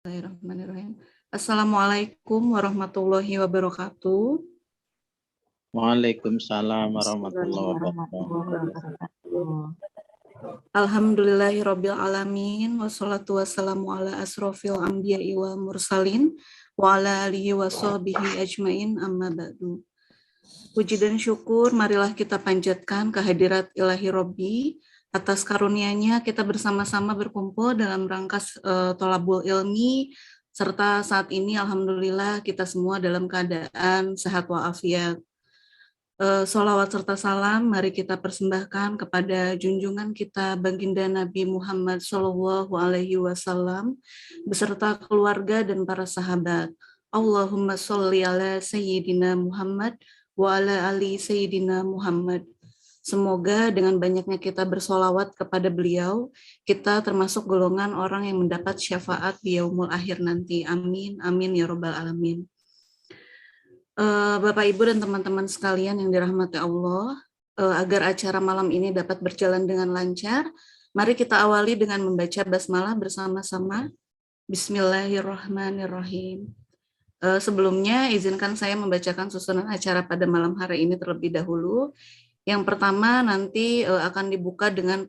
Bismillahirrahmanirrahim. Assalamualaikum warahmatullahi wabarakatuh. Waalaikumsalam warahmatullahi wabarakatuh. Alhamdulillahirabbil alamin wassalatu wassalamu ala asrofil anbiya'i wal mursalin wa ala alihi washabbihi ajmain amma ba'du. Puji dan syukur marilah kita panjatkan kehadirat Ilahi Robbi atas karunia-Nya kita bersama-sama berkumpul dalam rangka tholabul ilmi, serta saat ini alhamdulillah kita semua dalam keadaan sehat walafiat. Sholawat serta salam mari kita persembahkan kepada junjungan kita baginda Nabi Muhammad SAW beserta keluarga dan para sahabat. Allahumma sholli ala Sayyidina Muhammad wa ala ali Sayyidina Muhammad. Semoga dengan banyaknya kita bersolawat kepada beliau, kita termasuk golongan orang yang mendapat syafaat di yaumul akhir nanti. Amin, amin ya robbal alamin. Bapak, Ibu, dan teman-teman sekalian yang dirahmati Allah, agar acara malam ini dapat berjalan dengan lancar, mari kita awali dengan membaca basmalah bersama-sama. Bismillahirrahmanirrahim. Sebelumnya, izinkan saya membacakan susunan acara pada malam hari ini terlebih dahulu. Yang pertama nanti akan dibuka dengan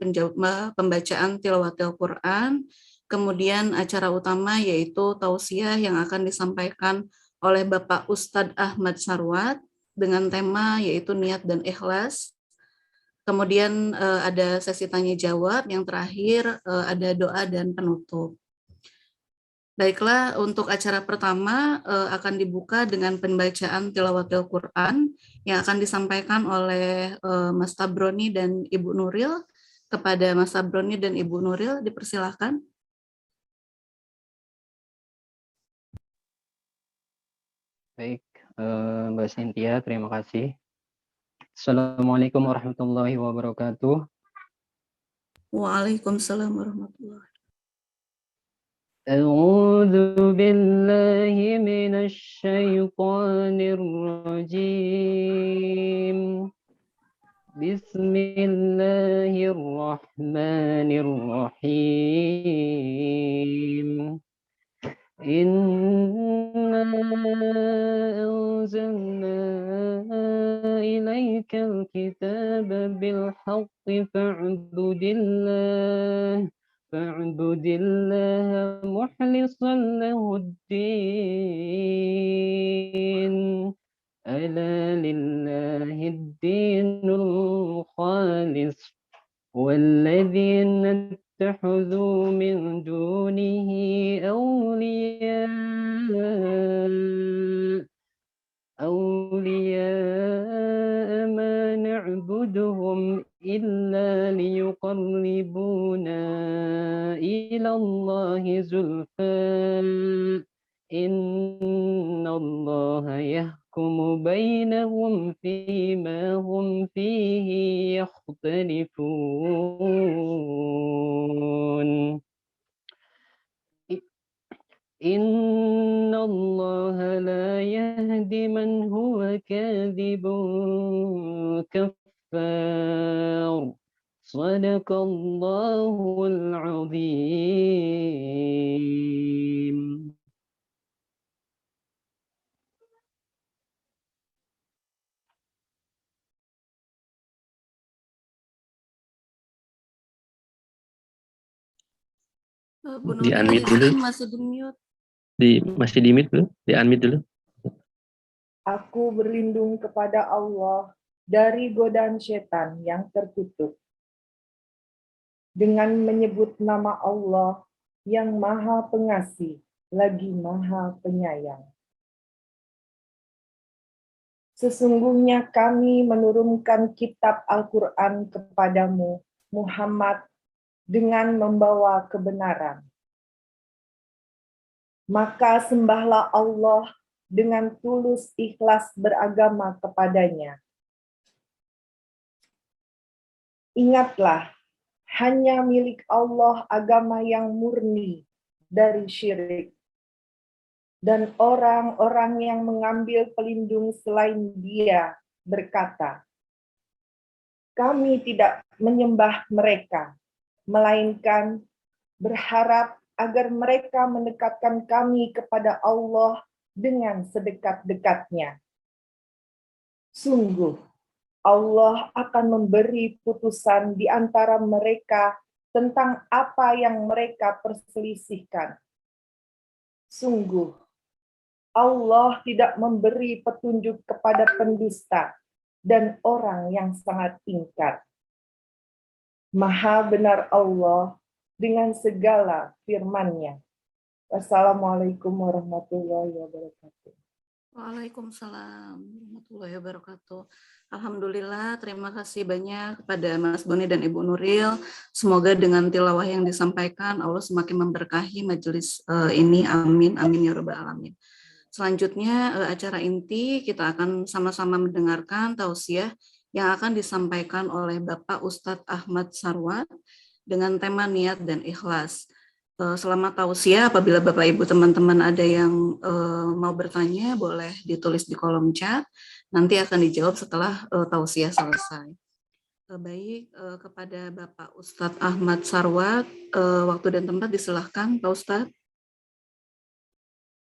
pembacaan tilawatil Quran, kemudian acara utama yaitu tausiah yang akan disampaikan oleh Bapak Ustadz Ahmad Sarwat dengan tema yaitu niat dan ikhlas. Kemudian ada sesi tanya jawab, yang terakhir ada doa dan penutup. Baiklah, untuk acara pertama akan dibuka dengan pembacaan tilawatil Quran yang akan disampaikan oleh Mas Tabroni dan Ibu Nuril. Kepada Mas Tabroni dan Ibu Nuril, dipersilahkan. Baik, Mbak Cynthia, terima kasih. Assalamualaikum warahmatullahi wabarakatuh. Waalaikumsalam warahmatullahi wabarakatuh. أعوذ بالله من الشيطان الرجيم بسم الله الرحمن الرحيم إنا أنزلنا إليك الكتاب بالحق فاعبد الله مخلصا له الدين ألا لله الدين الخالص والذين اتخذوا من دونه أولياء ما نعبدهم إلا ليقربونا إلى الله زلفى إن الله يحكم بينهم فيما هم فيه يختلفون إن الله لا يهدي من هو كاذب كفار صدق الله العظيم. Di-unmute dulu. Masih di-mute. Masih di-mute dulu? Di-unmute dulu. Aku berlindung kepada Allah dari godaan setan yang terkutuk. Dengan menyebut nama Allah yang Maha Pengasih lagi Maha Penyayang. Sesungguhnya kami menurunkan kitab Al-Quran kepadamu, Muhammad, dengan membawa kebenaran. Maka sembahlah Allah dengan tulus ikhlas beragama kepadanya. Ingatlah, hanya milik Allah agama yang murni dari syirik. Dan orang-orang yang mengambil pelindung selain Dia berkata, kami tidak menyembah mereka, melainkan berharap agar mereka mendekatkan kami kepada Allah dengan sedekat-dekatnya. Sungguh, Allah akan memberi putusan di antara mereka tentang apa yang mereka perselisihkan. Sungguh, Allah tidak memberi petunjuk kepada pendusta dan orang yang sangat ingkar. Maha benar Allah dengan segala firman-Nya. Wassalamualaikum warahmatullahi wabarakatuh. Waalaikumsalam warahmatullahi wabarakatuh. Alhamdulillah, terima kasih banyak kepada Mas Boni dan Ibu Nuril. Semoga dengan tilawah yang disampaikan Allah semakin memberkahi majelis ini. Amin, amin ya rabbal alamin. Selanjutnya acara inti kita akan sama-sama mendengarkan tausiah yang akan disampaikan oleh Bapak Ustadz Ahmad Sarwat dengan tema niat dan ikhlas. Selama tausiah, apabila Bapak Ibu teman-teman ada yang mau bertanya, boleh ditulis di kolom chat. Nanti akan dijawab setelah tausiah selesai. Baik, kepada Bapak Ustadz Ahmad Sarwat, waktu dan tempat disilahkan, Pak Ustadz.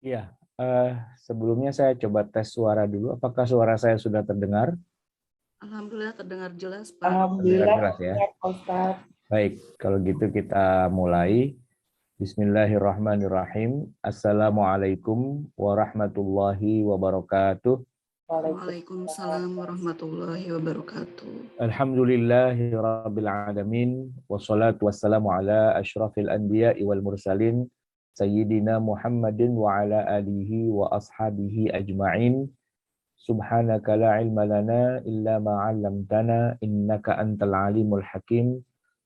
Iya, sebelumnya saya coba tes suara dulu. Apakah suara saya sudah terdengar? Alhamdulillah terdengar jelas, Pak. Alhamdulillah, Jelas ya. Pak Ustadz. Baik, kalau gitu kita mulai. Bismillahirrahmanirrahim. Assalamualaikum warahmatullahi wabarakatuh. Waalaikumsalam warahmatullahi wabarakatuh. Alhamdulillahi rabbil alamin. Wassalatu wassalamu ala asyrafil anbiya'i wal mursalin. Sayyidina Muhammadin wa ala alihi wa ashabihi ajma'in. Subhanaka la ilma lana illa ma 'allamtana innaka antal alimul hakim.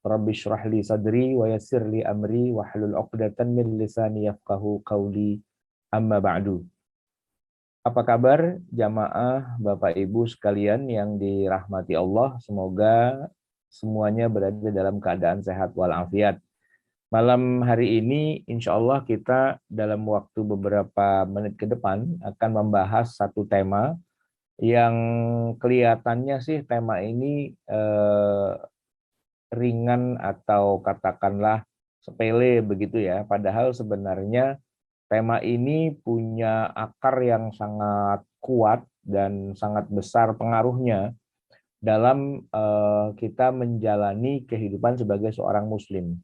Rabbi shrah li sadri wa yassir li amri wa hlul 'uqdatan min lisani yafqahu qawli. Amma ba'du. Apa kabar jamaah Bapak Ibu sekalian yang dirahmati Allah? Semoga semuanya berada dalam keadaan sehat walafiat. Malam hari ini insya Allah kita dalam waktu beberapa menit ke depan akan membahas satu tema yang kelihatannya sih tema ini ringan atau katakanlah sepele begitu ya. Padahal sebenarnya tema ini punya akar yang sangat kuat dan sangat besar pengaruhnya dalam kita menjalani kehidupan sebagai seorang muslim.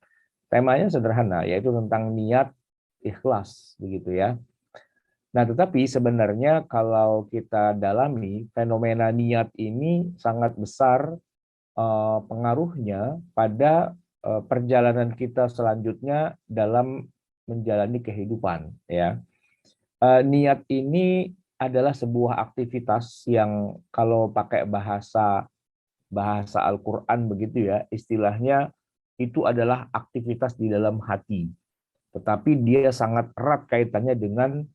Temanya sederhana, yaitu tentang niat ikhlas begitu ya. Nah, tetapi sebenarnya kalau kita dalami fenomena niat ini sangat besar pengaruhnya pada perjalanan kita selanjutnya dalam menjalani kehidupan ya. Niat ini adalah sebuah aktivitas yang kalau pakai bahasa Al-Qur'an begitu ya, istilahnya itu adalah aktivitas di dalam hati. Tetapi dia sangat erat kaitannya dengan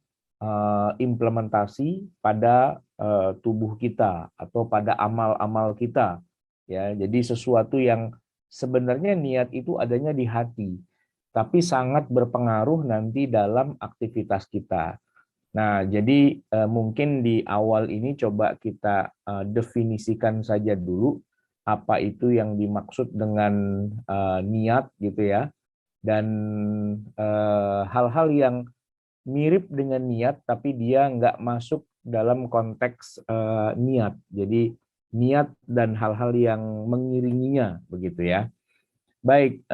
implementasi pada tubuh kita atau pada amal-amal kita. Ya, jadi sesuatu yang sebenarnya niat itu adanya di hati, tapi sangat berpengaruh nanti dalam aktivitas kita. Nah, jadi mungkin di awal ini coba kita definisikan saja dulu apa itu yang dimaksud dengan niat gitu ya, dan hal-hal yang mirip dengan niat tapi dia nggak masuk dalam konteks niat. Jadi niat dan hal-hal yang mengiringinya begitu ya. Baik,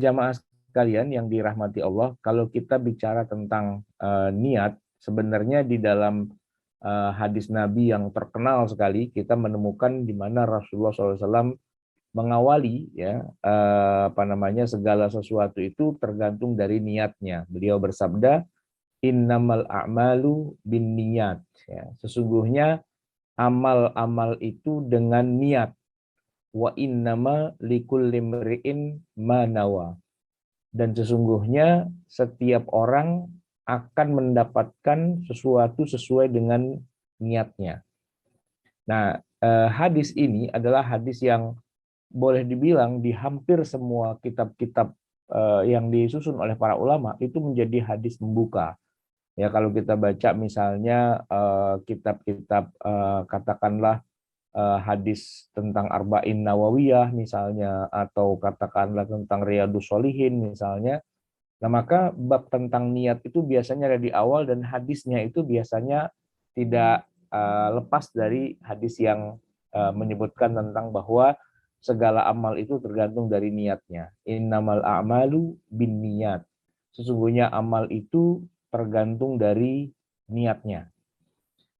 jamaah sekalian yang dirahmati Allah, kalau kita bicara tentang niat, sebenarnya di dalam hadis Nabi yang terkenal sekali kita menemukan di mana Rasulullah SAW mengawali ya segala sesuatu itu tergantung dari niatnya. Beliau bersabda, innamal a'malu binniyat. Ya, sesungguhnya amal-amal itu dengan niat. Wa innama likulli imri'in ma nawa. Dan sesungguhnya setiap orang akan mendapatkan sesuatu sesuai dengan niatnya. Nah, hadis ini adalah hadis yang boleh dibilang di hampir semua kitab-kitab yang disusun oleh para ulama itu menjadi hadis membuka. Ya, kalau kita baca misalnya kitab-kitab katakanlah hadis tentang Arba'in Nawawiyah misalnya, atau katakanlah tentang Riyadus Sholihin misalnya, Nah, maka bab tentang niat itu biasanya ada di awal dan hadisnya itu biasanya tidak lepas dari hadis yang menyebutkan tentang bahwa segala amal itu tergantung dari niatnya. Innamal a'malu binniyat. Sesungguhnya amal itu tergantung dari niatnya.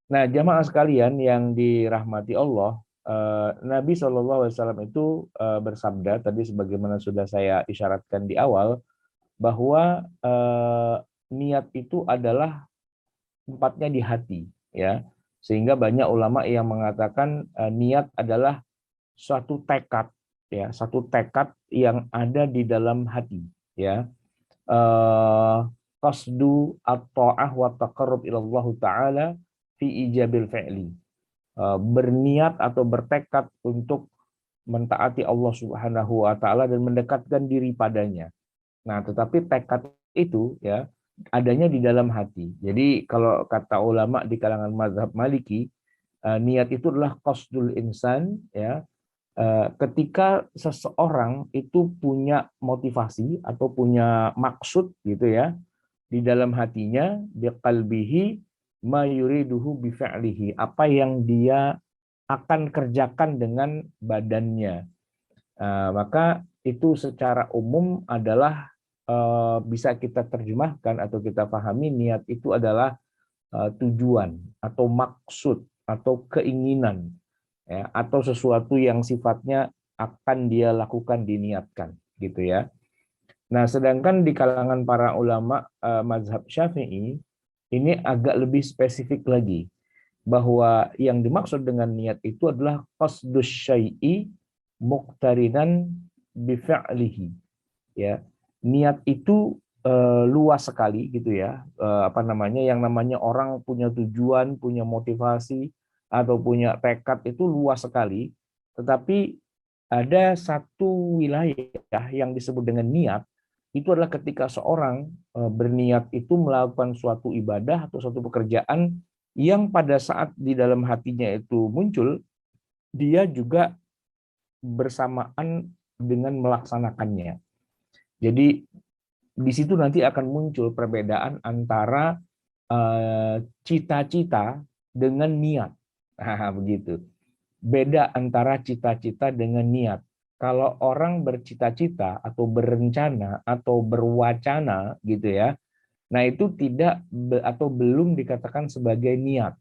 Nah, jamaah sekalian yang dirahmati Allah, Nabi SAW itu bersabda tadi sebagaimana sudah saya isyaratkan di awal, bahwa niat itu adalah tempatnya di hati, ya. Sehingga banyak ulama yang mengatakan niat adalah suatu tekad, ya, satu tekad yang ada di dalam hati, ya. Qasdu at-ta'ah wa taqarrub ila Allah taala fi ijabil fi'li. Berniat atau bertekad untuk mentaati Allah Subhanahu wa taala dan mendekatkan diri padanya. Nah, tetapi tekad itu ya adanya di dalam hati. Jadi kalau kata ulama di kalangan mazhab Maliki, niat itu adalah qasdul insan, ya. Ketika seseorang itu punya motivasi atau punya maksud gitu ya di dalam hatinya, biqalbihi ma yuriduhu bifi'lihi, apa yang dia akan kerjakan dengan badannya. Maka itu secara umum adalah bisa kita terjemahkan atau kita pahami niat itu adalah tujuan atau maksud atau keinginan, ya, atau sesuatu yang sifatnya akan dia lakukan, diniatkan gitu ya. Nah, sedangkan di kalangan para ulama mazhab Syafi'i ini agak lebih spesifik lagi, bahwa yang dimaksud dengan niat itu adalah qasdus syai'i muqtarinan bifi'lihi, ya. Niat itu luas sekali gitu ya. Yang namanya orang punya tujuan, punya motivasi atau punya tekad itu luas sekali, tetapi ada satu wilayah yang disebut dengan niat. Itu adalah ketika seorang berniat itu melakukan suatu ibadah atau suatu pekerjaan yang pada saat di dalam hatinya itu muncul, dia juga bersamaan dengan melaksanakannya. Jadi di situ nanti akan muncul perbedaan antara cita-cita dengan niat. Nah, begitu. Beda antara cita-cita dengan niat. Kalau orang bercita-cita atau berencana atau berwacana gitu ya, nah itu tidak atau belum dikatakan sebagai niat,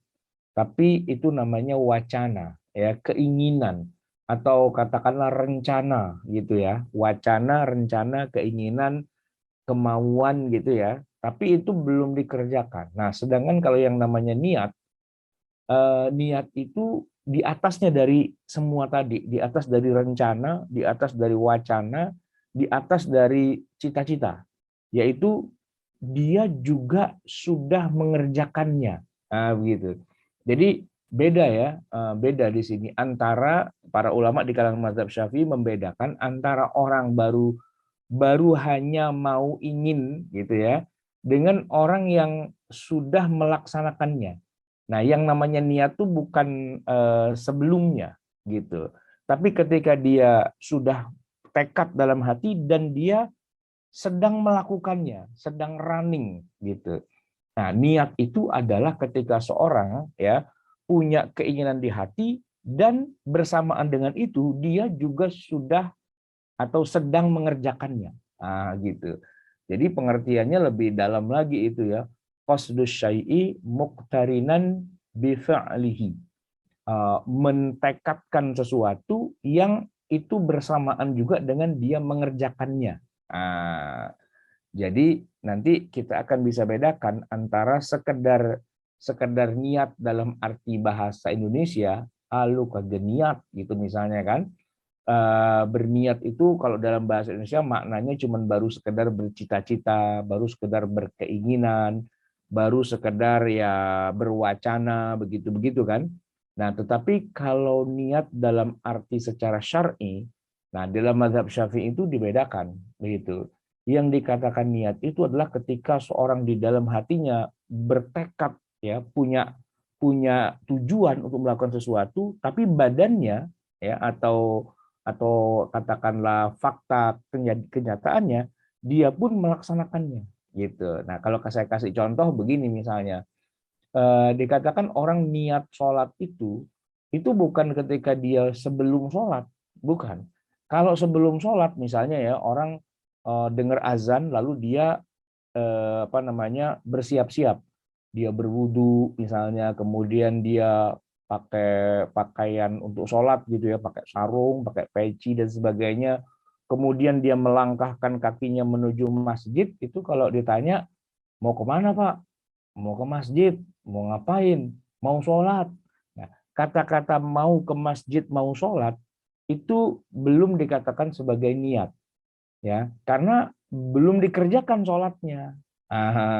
tapi itu namanya wacana, ya, keinginan atau katakanlah rencana gitu ya, wacana, rencana, keinginan, kemauan gitu ya, tapi itu belum dikerjakan. Nah, sedangkan kalau yang namanya niat, niat itu di atasnya dari semua tadi, di atas dari rencana, di atas dari wacana, di atas dari cita-cita, yaitu dia juga sudah mengerjakannya. Nah, begitu. Jadi beda ya, beda di sini antara para ulama di kalangan mazhab Syafi'i membedakan antara orang baru hanya mau ingin gitu ya, dengan orang yang sudah melaksanakannya. Nah, yang namanya niat itu bukan sebelumnya gitu. Tapi ketika dia sudah tekad dalam hati dan dia sedang melakukannya, sedang running gitu. Nah, niat itu adalah ketika seorang ya punya keinginan di hati dan bersamaan dengan itu dia juga sudah atau sedang mengerjakannya. Nah, gitu. Jadi pengertiannya lebih dalam lagi itu ya. Qasdus syai'i muqtarinan bifa'lihi. Mentekadkan sesuatu yang itu bersamaan juga dengan dia mengerjakannya. Nah, jadi nanti kita akan bisa bedakan antara sekedar niat dalam arti bahasa Indonesia, lu kagak niat gitu misalnya kan. Berniat itu kalau dalam bahasa Indonesia maknanya cuma baru sekedar bercita-cita, baru sekedar berkeinginan, baru sekedar ya berwacana begitu-begitu kan. Nah, tetapi kalau niat dalam arti secara syar'i, nah dalam mazhab Syafi'i itu dibedakan begitu. Yang dikatakan niat itu adalah ketika seorang di dalam hatinya bertekad ya punya tujuan untuk melakukan sesuatu, tapi badannya ya atau katakanlah fakta kenyataannya dia pun melaksanakannya gitu. Nah, kalau saya kasih contoh begini misalnya, dikatakan orang niat sholat itu bukan ketika dia sebelum sholat, bukan. Kalau sebelum sholat misalnya ya orang dengar azan lalu dia bersiap-siap, dia berwudu misalnya, kemudian dia pakai pakaian untuk sholat gitu ya, pakai sarung, pakai peci dan sebagainya, kemudian dia melangkahkan kakinya menuju masjid, itu kalau ditanya mau kemana Pak? Mau ke masjid, mau ngapain? Mau sholat. Nah, kata-kata mau ke masjid, mau sholat itu belum dikatakan sebagai niat, ya, karena belum dikerjakan sholatnya.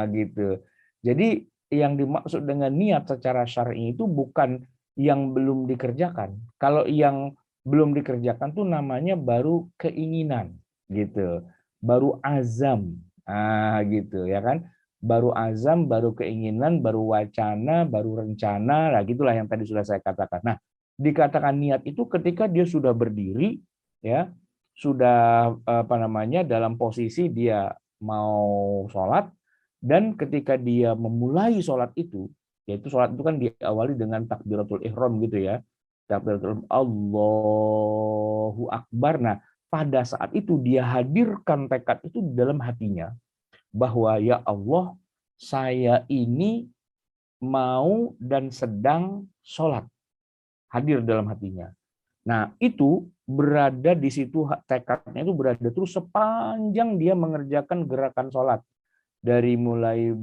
Gitu. Jadi yang dimaksud dengan niat secara syar'i itu bukan yang belum dikerjakan. Kalau yang belum dikerjakan tuh namanya baru keinginan, gitu. Baru azam. Gitu ya kan. Baru azam, baru keinginan, baru wacana, baru rencana. Nah, gitulah yang tadi sudah saya katakan. Nah, dikatakan niat itu ketika dia sudah berdiri, ya, sudah dalam posisi dia mau sholat, dan ketika dia memulai sholat itu, yaitu sholat itu kan diawali dengan takbiratul ihram gitu ya, takbiratul Allahu Akbar. Nah, pada saat itu dia hadirkan tekad itu dalam hatinya, bahwa ya Allah, saya ini mau dan sedang sholat, hadir dalam hatinya. Nah, itu berada di situ, tekadnya itu berada terus sepanjang dia mengerjakan gerakan sholat. Dari mulai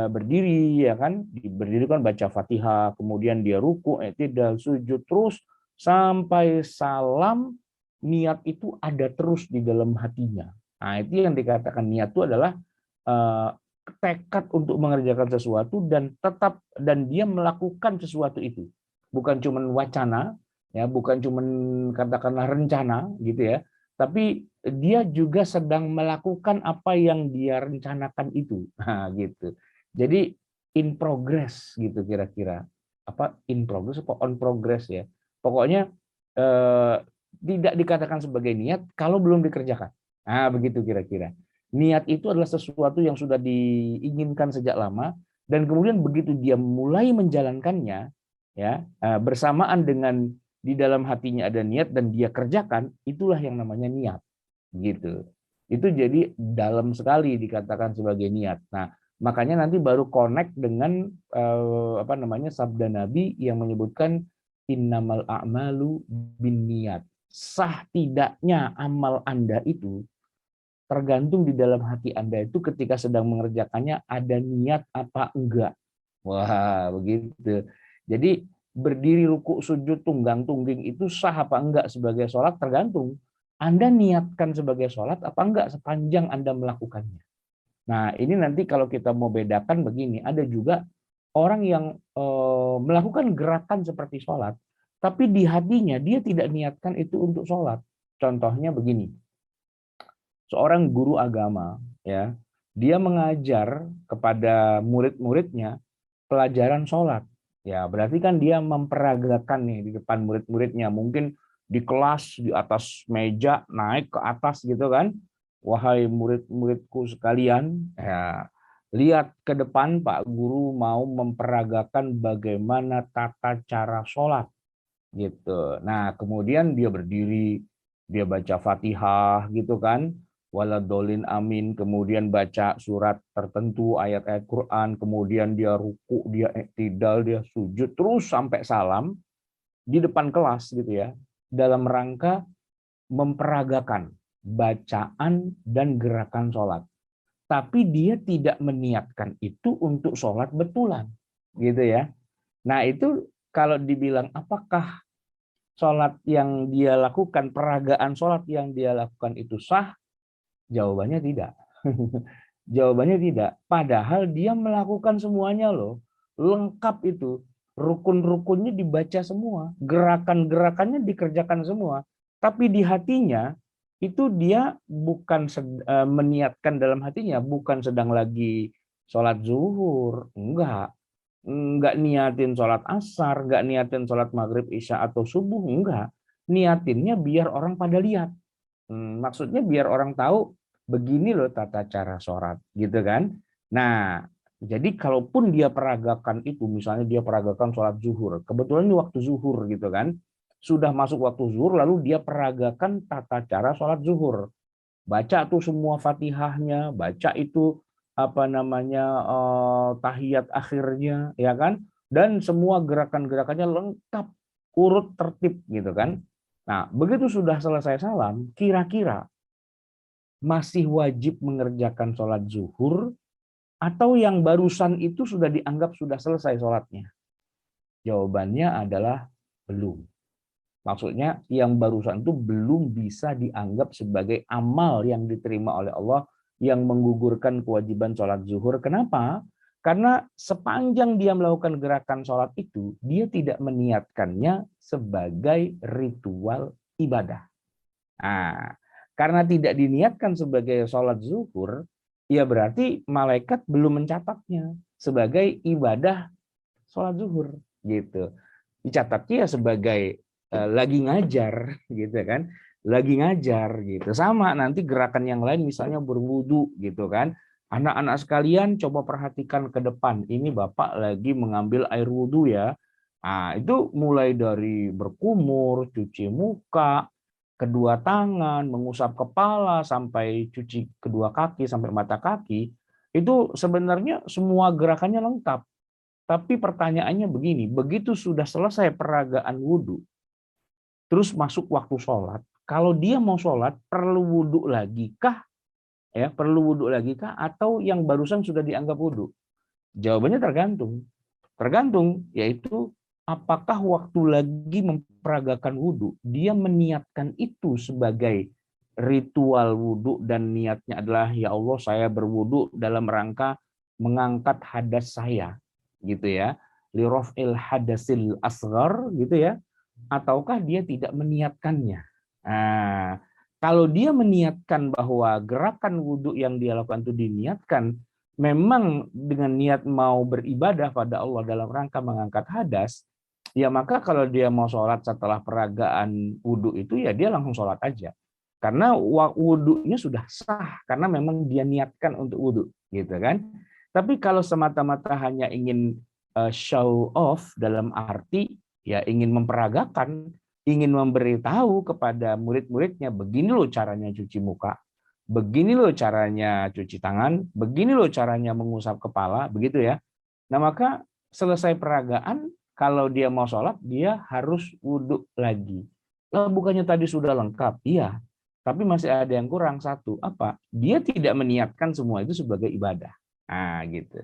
berdiri, ya kan, berdiri kan baca Fatihah, kemudian dia ruku, i'tidal, sujud, terus sampai salam, niat itu ada terus di dalam hatinya. Nah, itu yang dikatakan niat itu adalah tekad untuk mengerjakan sesuatu dan dia melakukan sesuatu itu. Bukan cuma wacana, ya, bukan cuma katakanlah rencana gitu ya, tapi dia juga sedang melakukan apa yang dia rencanakan itu. Nah, gitu. Jadi in progress gitu kira-kira. Apa in progress apa on progress ya. Pokoknya tidak dikatakan sebagai niat kalau belum dikerjakan. Nah, begitu kira-kira. Niat itu adalah sesuatu yang sudah diinginkan sejak lama, dan kemudian begitu dia mulai menjalankannya, ya, bersamaan dengan di dalam hatinya ada niat dan dia kerjakan, itulah yang namanya niat, gitu. Itu jadi dalam sekali dikatakan sebagai niat. Nah, makanya nanti baru connect dengan sabda Nabi yang menyebutkan innamal a'malu binniyat. Sah tidaknya amal Anda itu tergantung di dalam hati Anda itu ketika sedang mengerjakannya ada niat apa enggak. Wah, begitu. Jadi berdiri, ruku, sujud, tunggang, tungging itu sah apa enggak sebagai sholat tergantung Anda niatkan sebagai sholat apa enggak sepanjang Anda melakukannya. Nah, ini nanti kalau kita mau bedakan begini, ada juga orang yang melakukan gerakan seperti sholat, tapi di hatinya dia tidak niatkan itu untuk sholat. Contohnya begini, seorang guru agama, ya, dia mengajar kepada murid-muridnya pelajaran sholat. Ya, berarti kan dia memperagakan nih di depan murid-muridnya. Mungkin di kelas, di atas meja, naik ke atas gitu kan. Wahai murid-muridku sekalian, ya, lihat ke depan Pak Guru mau memperagakan bagaimana tata cara sholat. Gitu. Nah, kemudian dia berdiri, dia baca Fatihah gitu kan. Waladolin amin, kemudian baca surat tertentu, ayat-ayat Quran, kemudian dia ruku, dia i'tidal, dia sujud, terus sampai salam di depan kelas gitu ya, dalam rangka memperagakan bacaan dan gerakan sholat. Tapi dia tidak meniatkan itu untuk sholat betulan, gitu ya. Nah itu kalau dibilang apakah sholat yang dia lakukan, peragaan sholat yang dia lakukan itu sah? Jawabannya tidak. Jawabannya tidak. Padahal dia melakukan semuanya loh. Lengkap itu. Rukun-rukunnya dibaca semua. Gerakan-gerakannya dikerjakan semua. Tapi di hatinya itu dia bukan meniatkan dalam hatinya. Bukan sedang lagi sholat zuhur. Enggak niatin sholat asar. Enggak niatin sholat maghrib, isya atau subuh. Enggak. Niatinnya biar orang pada lihat. Maksudnya biar orang tahu begini loh tata cara sholat, gitu kan. Nah, jadi kalaupun dia peragakan itu, misalnya dia peragakan sholat zuhur, kebetulan ini waktu zuhur gitu kan, sudah masuk waktu zuhur, lalu dia peragakan tata cara sholat zuhur. Baca tuh semua Fatihahnya, baca itu apa namanya tahiyat akhirnya, ya kan? Dan semua gerakan-gerakannya lengkap, urut tertib gitu kan. Nah, begitu sudah selesai salam, kira-kira masih wajib mengerjakan sholat zuhur atau yang barusan itu sudah dianggap sudah selesai sholatnya? Jawabannya adalah belum. Maksudnya yang barusan itu belum bisa dianggap sebagai amal yang diterima oleh Allah yang menggugurkan kewajiban sholat zuhur. Kenapa? Karena sepanjang dia melakukan gerakan sholat itu, dia tidak meniatkannya sebagai ritual ibadah. Nah, karena tidak diniatkan sebagai sholat zuhur, ya berarti malaikat belum mencatatnya sebagai ibadah sholat zuhur. Gitu. Dicatatnya ya sebagai lagi ngajar gitu kan, lagi ngajar gitu. Sama nanti gerakan yang lain misalnya berwudu gitu kan. Anak-anak sekalian coba perhatikan ke depan, ini Bapak lagi mengambil air wudu ya. Nah, itu mulai dari berkumur, cuci muka, kedua tangan, mengusap kepala sampai cuci kedua kaki sampai mata kaki, itu sebenarnya semua gerakannya lengkap. Tapi pertanyaannya begini, begitu sudah selesai peragaan wudhu, terus masuk waktu sholat, kalau dia mau sholat perlu wudhu lagi kah? Ya, perlu wudhu lagi kah? Atau yang barusan sudah dianggap wudhu? Jawabannya tergantung. Tergantung, yaitu apakah waktu lagi memperagakan wudhu, dia meniatkan itu sebagai ritual wudhu dan niatnya adalah ya Allah saya berwudhu dalam rangka mengangkat hadas saya, gitu ya, lirafil hadasil asghar gitu ya, ataukah dia tidak meniatkannya. Nah, kalau dia meniatkan bahwa gerakan wudhu yang dia lakukan itu diniatkan memang dengan niat mau beribadah pada Allah dalam rangka mengangkat hadas, ya maka kalau dia mau sholat setelah peragaan wudhu itu ya dia langsung sholat aja. Karena wudhunya sudah sah, karena memang dia niatkan untuk wudhu, gitu kan. Tapi kalau semata-mata hanya ingin show off dalam arti ya ingin memperagakan, ingin memberitahu kepada murid-muridnya, begini loh caranya cuci muka, begini loh caranya cuci tangan, begini loh caranya mengusap kepala, begitu ya. Nah maka selesai peragaan, kalau dia mau sholat, dia harus wudhu lagi. Lah bukannya tadi sudah lengkap? Iya. Tapi masih ada yang kurang satu. Apa? Dia tidak meniatkan semua itu sebagai ibadah. Nah gitu.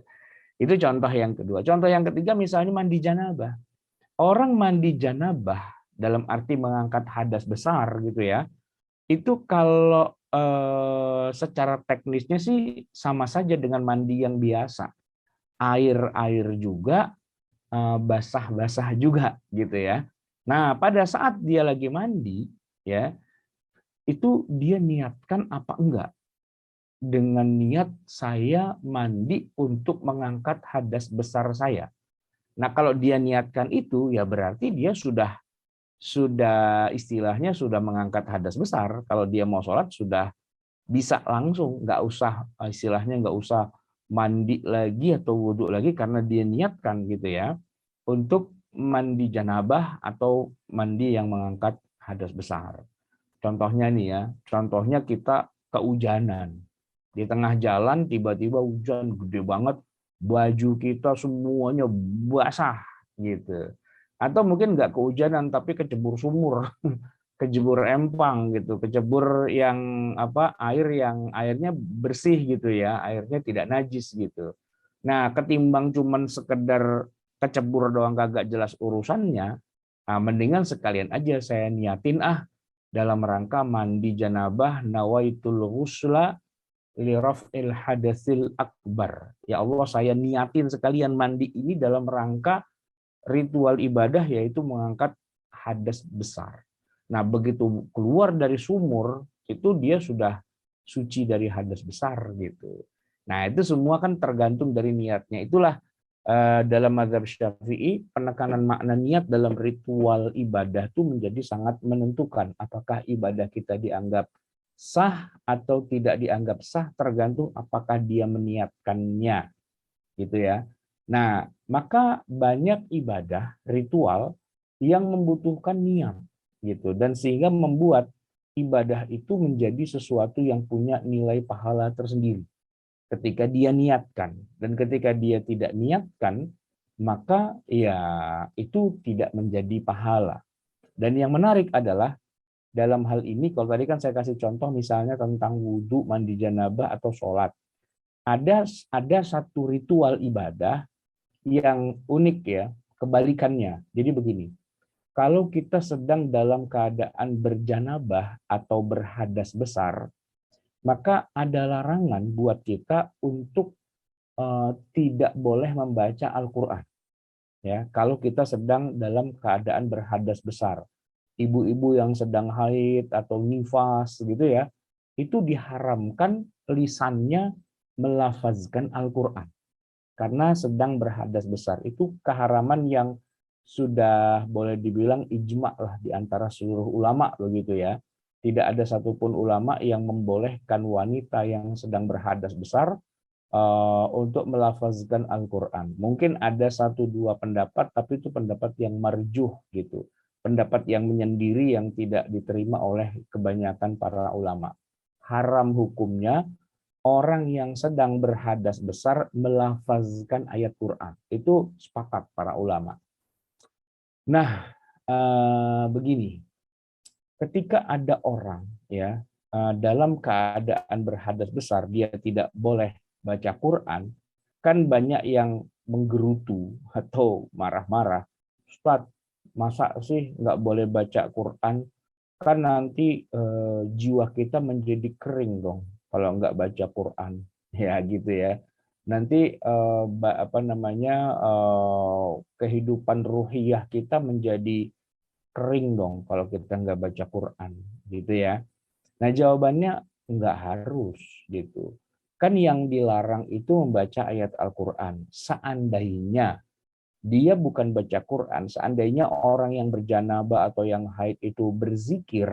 Itu contoh yang kedua. Contoh yang ketiga misalnya mandi janabah. Orang mandi janabah dalam arti mengangkat hadas besar gitu ya. Itu kalau secara teknisnya sih sama saja dengan mandi yang biasa. Air-air juga, basah-basah juga gitu ya. Nah, pada saat dia lagi mandi ya, itu dia niatkan apa enggak? Dengan niat saya mandi untuk mengangkat hadas besar saya. Nah, kalau dia niatkan itu ya berarti dia sudah istilahnya sudah mengangkat hadas besar. Kalau dia mau sholat sudah bisa langsung, nggak usah istilahnya nggak usah mandi lagi atau wudhu lagi karena dia niatkan gitu ya untuk mandi janabah atau mandi yang mengangkat hadas besar. Contohnya nih ya, contohnya kita kehujanan. Di tengah jalan tiba-tiba hujan gede banget, baju kita semuanya basah gitu. Atau mungkin nggak kehujanan tapi kecebur sumur, kecebur empang gitu, kecebur yang air yang airnya bersih gitu ya, airnya tidak najis gitu. Nah, ketimbang cuman sekedar kecebur doang kagak jelas urusannya, nah, mendingan sekalian aja saya niatin dalam rangka mandi janabah nawaitul ghusla li raf'il hadatsil akbar. Ya Allah, saya niatin sekalian mandi ini dalam rangka ritual ibadah yaitu mengangkat hadas besar. Nah, begitu keluar dari sumur itu dia sudah suci dari hadas besar gitu. Nah, itu semua kan tergantung dari niatnya. Itulah dalam mazhab Syafi'i penekanan makna niat dalam ritual ibadah itu menjadi sangat menentukan apakah ibadah kita dianggap Sah atau tidak dianggap sah tergantung apakah dia meniatkannya, gitu ya. Nah, maka banyak ibadah ritual yang membutuhkan niat, gitu, dan sehingga membuat ibadah itu menjadi sesuatu yang punya nilai pahala tersendiri ketika dia niatkan. Dan ketika dia tidak niatkan, maka ya itu tidak menjadi pahala. Dan yang menarik adalah dalam hal ini, kalau tadi kan saya kasih contoh misalnya tentang wudhu, mandi janabah, atau sholat. Ada satu ritual ibadah yang unik ya, kebalikannya. Jadi begini, kalau kita sedang dalam keadaan berjanabah atau berhadas besar, maka ada larangan buat kita untuk tidak boleh membaca Al-Quran. Ya, kalau kita sedang dalam keadaan berhadas besar, ibu-ibu yang sedang haid atau nifas gitu ya, itu diharamkan lisannya melafazkan Al-Quran karena sedang berhadas besar. Itu keharaman yang sudah boleh dibilang ijma lah di antara seluruh ulama begitu ya. Tidak ada satupun ulama yang membolehkan wanita yang sedang berhadas besar untuk melafazkan Al-Quran. Mungkin ada satu dua pendapat, tapi itu pendapat yang marjuh gitu. Pendapat yang menyendiri yang tidak diterima oleh kebanyakan para ulama. Haram hukumnya orang yang sedang berhadas besar melafazkan ayat Quran. Itu sepakat para ulama. Nah, begini. Ketika ada orang ya dalam keadaan berhadas besar, dia tidak boleh baca Quran, kan banyak yang menggerutu atau marah-marah. Ustadz, masa sih nggak boleh baca Quran? Kan nanti jiwa kita menjadi kering dong kalau nggak baca Quran, ya gitu ya. Nanti kehidupan ruhiyah kita menjadi kering dong kalau kita nggak baca Quran, gitu ya. Nah, jawabannya nggak harus gitu. Kan yang dilarang itu membaca ayat Al-Quran. Seandainya dia bukan baca Quran, seandainya orang yang berjanabah atau yang haid itu berzikir,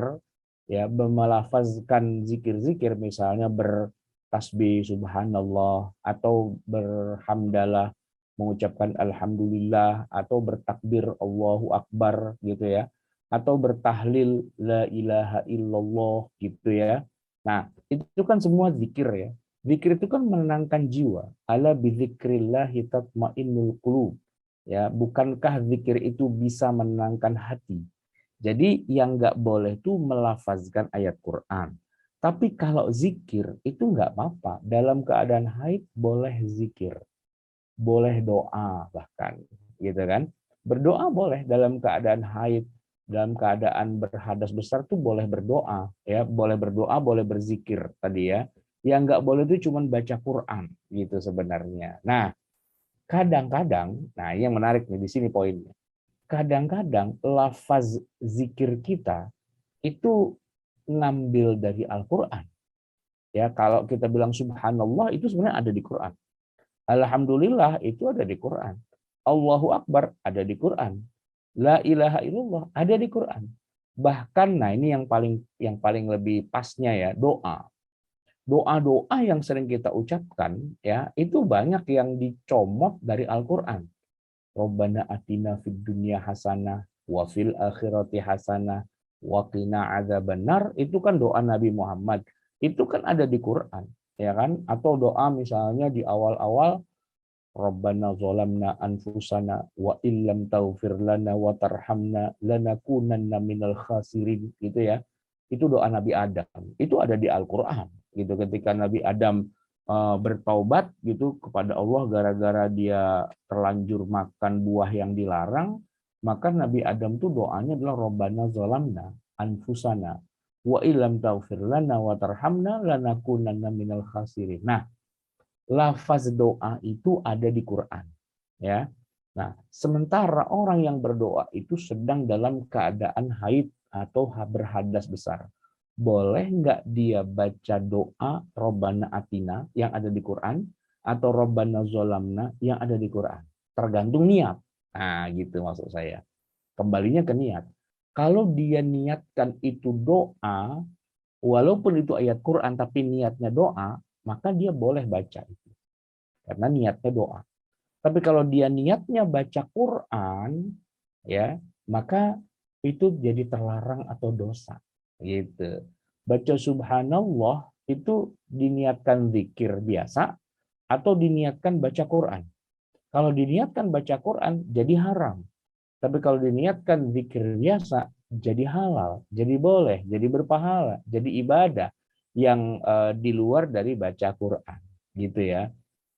ya, melafazkan zikir-zikir, misalnya bertasbih subhanallah atau berhamdalah, mengucapkan alhamdulillah atau bertakbir Allahu Akbar gitu ya, atau bertahlil la ilaha illallah gitu ya. Nah, itu kan semua zikir ya. Zikir itu kan menenangkan jiwa. Ala bidzikrillahi tatmainnul qulub. Ya, bukankah zikir itu bisa menenangkan hati? Jadi yang nggak boleh itu melafazkan ayat Quran. Tapi kalau zikir itu nggak apa-apa. Dalam keadaan haid boleh zikir, boleh doa bahkan, gitu kan? Berdoa boleh dalam keadaan haid, dalam keadaan berhadas besar tuh boleh berdoa, ya, boleh berdoa, boleh berzikir tadi ya. Yang nggak boleh itu cuma baca Quran gitu sebenarnya. Nah, kadang-kadang, nah yang menarik nih di sini poinnya. Kadang-kadang lafaz zikir kita itu ngambil dari Al-Quran. Ya, kalau kita bilang subhanallah itu sebenarnya ada di Quran. Alhamdulillah itu ada di Quran. Allahu Akbar ada di Quran. La ilaha illallah ada di Quran. Bahkan, nah ini yang paling lebih pasnya ya, doa. Doa-doa yang sering kita ucapkan ya itu banyak yang dicomot dari Al-Quran. Rabbana atina fid dunya hasanah wa fil akhirati hasanah wa qina adzabannar, itu kan doa Nabi Muhammad. Itu kan ada di Quran, ya kan? Atau doa misalnya di awal-awal Rabbana zalamna anfusana wa illam taghfir lana wa tarhamna lanakunanna minal khasirin gitu ya. Itu doa Nabi Adam. Itu ada di Al-Qur'an gitu, ketika Nabi Adam bertaubat gitu kepada Allah gara-gara dia terlanjur makan buah yang dilarang, maka Nabi Adam tuh doanya adalah Rabbana zalamna anfusana wa illam taghfir lana wa tarhamna lanakunanna minal khasirin. Nah, lafaz doa itu ada di Quran, ya. Nah, sementara orang yang berdoa itu sedang dalam keadaan haid atau berhadas besar. Boleh nggak dia baca doa Robbana Atina yang ada di Quran atau Robbana Zolamna yang ada di Quran? Tergantung niat. Nah, gitu maksud saya. Kembalinya ke niat. Kalau dia niatkan itu doa, Walaupun itu ayat Quran tapi niatnya doa, maka dia boleh baca itu. Karena niatnya doa. Tapi kalau dia niatnya baca Quran, ya, maka itu jadi terlarang atau dosa. Gitu. Baca subhanallah itu diniatkan zikir biasa atau diniatkan baca Quran. Kalau diniatkan baca Quran jadi haram. Tapi kalau diniatkan zikir biasa jadi halal, jadi boleh, jadi berpahala, jadi ibadah yang di luar dari baca Quran, gitu ya.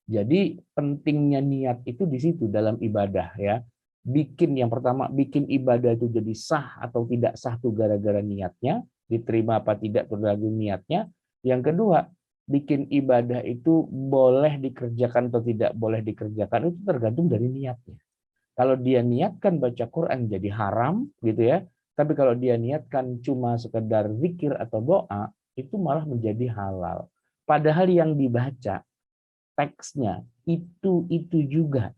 Jadi pentingnya niat itu di situ dalam ibadah ya. Yang pertama bikin ibadah itu jadi sah atau tidak sah tuh gara-gara niatnya, diterima apa tidak tergantung niatnya. Yang kedua, bikin ibadah itu boleh dikerjakan atau tidak boleh dikerjakan itu tergantung dari niatnya. Kalau dia niatkan baca Quran jadi haram gitu ya. Tapi kalau dia niatkan cuma sekedar zikir atau doa itu malah menjadi halal. Padahal yang dibaca teksnya itu juga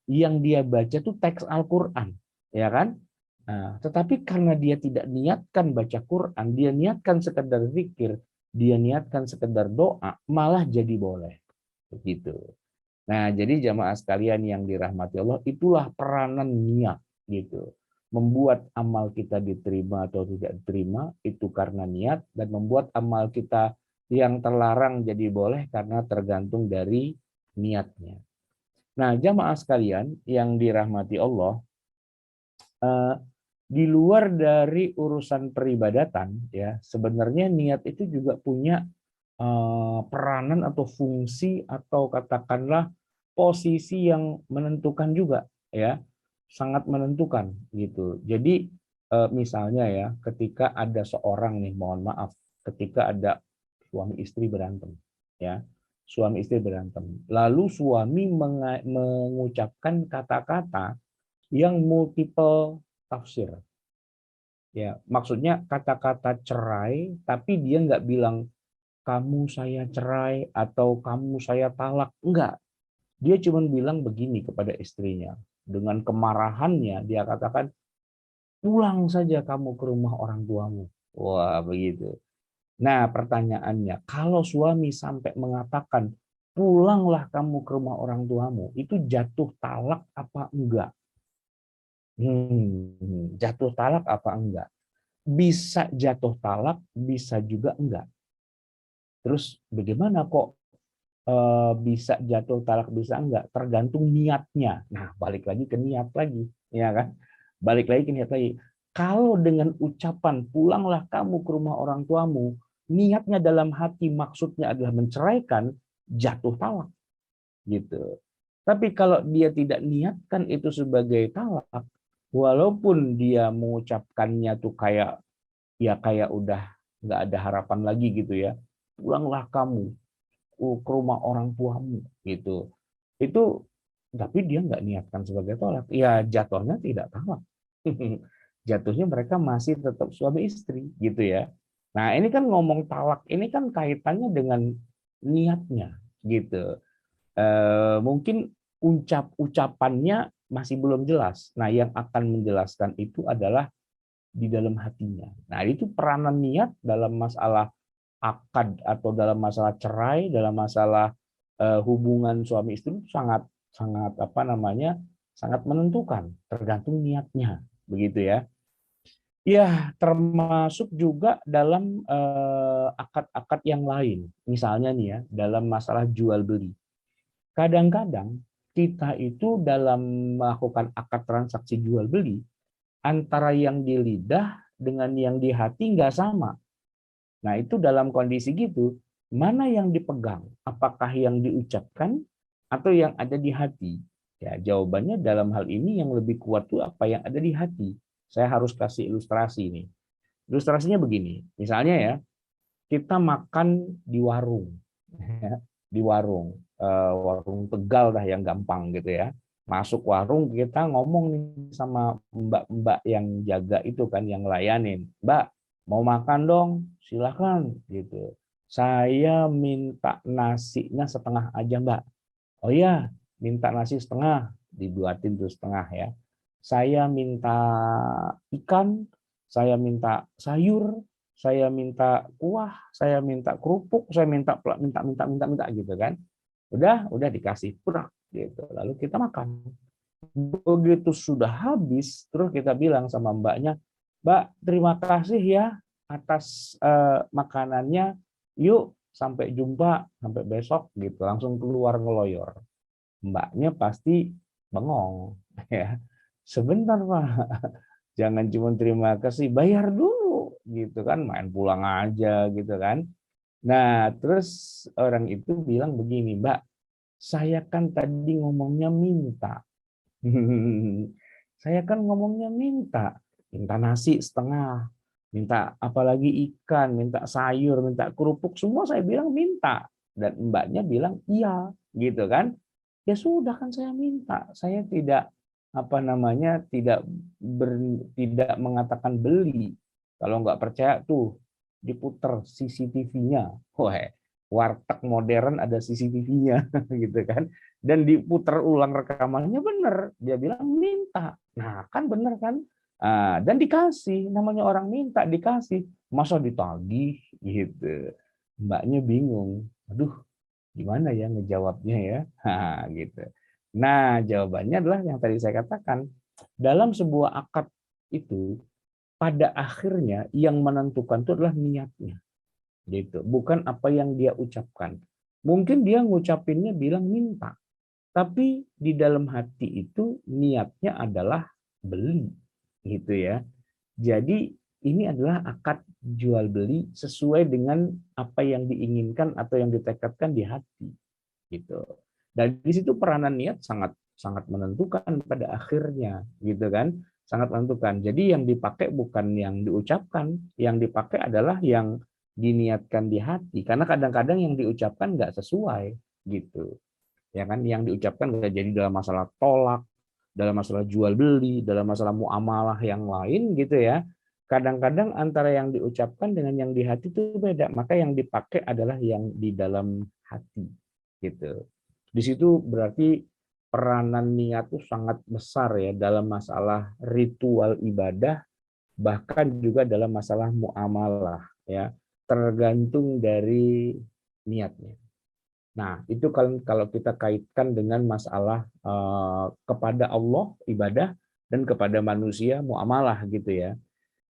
yang dia baca tuh teks Al-Qur'an, ya kan? Nah, tetapi karena dia tidak niatkan baca Quran, dia niatkan sekedar zikir, dia niatkan sekedar doa, malah jadi boleh. Begitu. Nah, jadi jamaah sekalian yang dirahmati Allah, itulah peranan niat gitu. Membuat amal kita diterima atau tidak diterima itu karena niat, dan membuat amal kita yang terlarang jadi boleh karena tergantung dari niatnya. Nah, jamaah sekalian yang dirahmati Allah, di luar dari urusan peribadatan ya, sebenarnya niat itu juga punya peranan atau fungsi atau katakanlah posisi yang menentukan juga ya, sangat menentukan gitu. Jadi misalnya ya, ketika ada seorang nih, mohon maaf, ketika ada suami istri berantem ya, suami istri berantem, lalu suami mengucapkan kata-kata yang multiple tafsir ya, maksudnya kata-kata cerai tapi dia nggak bilang kamu saya cerai atau kamu saya talak, enggak. Dia cuma bilang begini kepada istrinya. Dengan kemarahannya dia katakan, pulang saja kamu ke rumah orang tuamu. Wah, begitu. Nah, pertanyaannya, kalau suami sampai mengatakan, pulanglah kamu ke rumah orang tuamu, itu jatuh talak apa enggak? Jatuh talak apa enggak? Bisa jatuh talak, bisa juga enggak. Terus bagaimana kok bisa jatuh talak bisa enggak? Tergantung niatnya. Nah, balik lagi ke niat lagi, ya kan? Balik lagi ke niat lagi. Kalau dengan ucapan pulanglah kamu ke rumah orang tuamu, niatnya dalam hati maksudnya adalah menceraikan, jatuh talak, gitu. Tapi kalau dia tidak niatkan itu sebagai talak, walaupun dia mengucapkannya tuh kayak ya kayak udah nggak ada harapan lagi gitu ya, pulanglah kamu ke rumah orang tuamu gitu, itu tapi dia nggak niatkan sebagai tolak, ya jatuhnya tidak talak. Jatuhnya mereka masih tetap suami istri gitu ya. Nah ini kan ngomong talak ini kan kaitannya dengan niatnya gitu. Mungkin ucapannya masih belum jelas. Nah yang akan menjelaskan itu adalah di dalam hatinya. Nah itu peranan niat dalam masalah akad atau dalam masalah cerai, dalam masalah hubungan suami istri sangat sangat apa namanya sangat menentukan, tergantung niatnya, begitu ya. Ya, termasuk juga dalam akad-akad yang lain. Misalnya nih ya, dalam masalah jual beli. Kadang-kadang kita itu dalam melakukan akad transaksi jual beli antara yang di lidah dengan yang di hati nggak sama. Nah, itu dalam kondisi gitu, mana yang dipegang? Apakah yang diucapkan atau yang ada di hati? Ya, jawabannya dalam hal ini yang lebih kuat tuh apa yang ada di hati. Saya harus kasih ilustrasi nih. Ilustrasinya begini, misalnya ya, kita makan di warung, di warung, warung Tegal dah yang gampang gitu ya. Masuk warung kita ngomong nih sama mbak-mbak yang jaga itu kan, yang layanin, Mbak mau makan dong, silakan gitu. Saya minta nasinya setengah aja Mbak. Oh ya, minta nasi setengah, dibuatin tuh setengah ya. Saya minta ikan, saya minta sayur, saya minta kuah, saya minta kerupuk, saya minta gitu kan. Udah dikasih pura gitu. Lalu kita makan. Begitu sudah habis, terus kita bilang sama mbaknya, Mbak, terima kasih ya atas makanannya. Yuk, sampai jumpa, sampai besok gitu. Langsung keluar ngeloyor. Mbaknya pasti bengong ya. Sebentar, Pak. Jangan cuma terima kasih, bayar dulu gitu kan, main pulang aja gitu kan. Nah, terus orang itu bilang begini, Mbak, saya kan tadi ngomongnya minta. Saya kan ngomongnya minta nasi setengah, minta apalagi ikan, minta sayur, minta kerupuk, semua saya bilang minta. Dan mbaknya bilang iya, gitu kan. Ya sudah kan saya minta, saya tidak tidak mengatakan beli. Kalau nggak percaya tuh diputer CCTV-nya. Wah, warteg modern ada CCTV-nya gitu kan. Dan diputar ulang rekamannya, bener, dia bilang minta. Nah kan bener kan. Dan dikasih, namanya orang minta dikasih, masa ditagih gitu. Mbaknya bingung, aduh gimana ya ngejawabnya ya. Gitu. Nah jawabannya adalah yang tadi saya katakan, dalam sebuah akad itu pada akhirnya yang menentukan itu adalah niatnya, gitu, bukan apa yang dia ucapkan. Mungkin dia ngucapinnya bilang minta, tapi di dalam hati itu niatnya adalah beli, gitu ya. Jadi ini adalah akad jual beli sesuai dengan apa yang diinginkan atau yang ditekadkan di hati, gitu. Dan di situ peranan niat sangat sangat menentukan pada akhirnya, gitu kan, sangat menentukan. Jadi yang dipakai bukan yang diucapkan, yang dipakai adalah yang diniatkan di hati. Karena kadang-kadang yang diucapkan nggak sesuai, gitu. Ya kan, yang diucapkan nggak jadi dalam masalah tolak, dalam masalah jual beli, dalam masalah muamalah yang lain, gitu ya. Kadang-kadang antara yang diucapkan dengan yang di hati itu beda, maka yang dipakai adalah yang di dalam hati, gitu. Di situ berarti peranan niat itu sangat besar ya dalam masalah ritual ibadah, bahkan juga dalam masalah muamalah ya, tergantung dari niatnya. Nah, itu kalau kita kaitkan dengan masalah kepada Allah ibadah dan kepada manusia muamalah, gitu ya.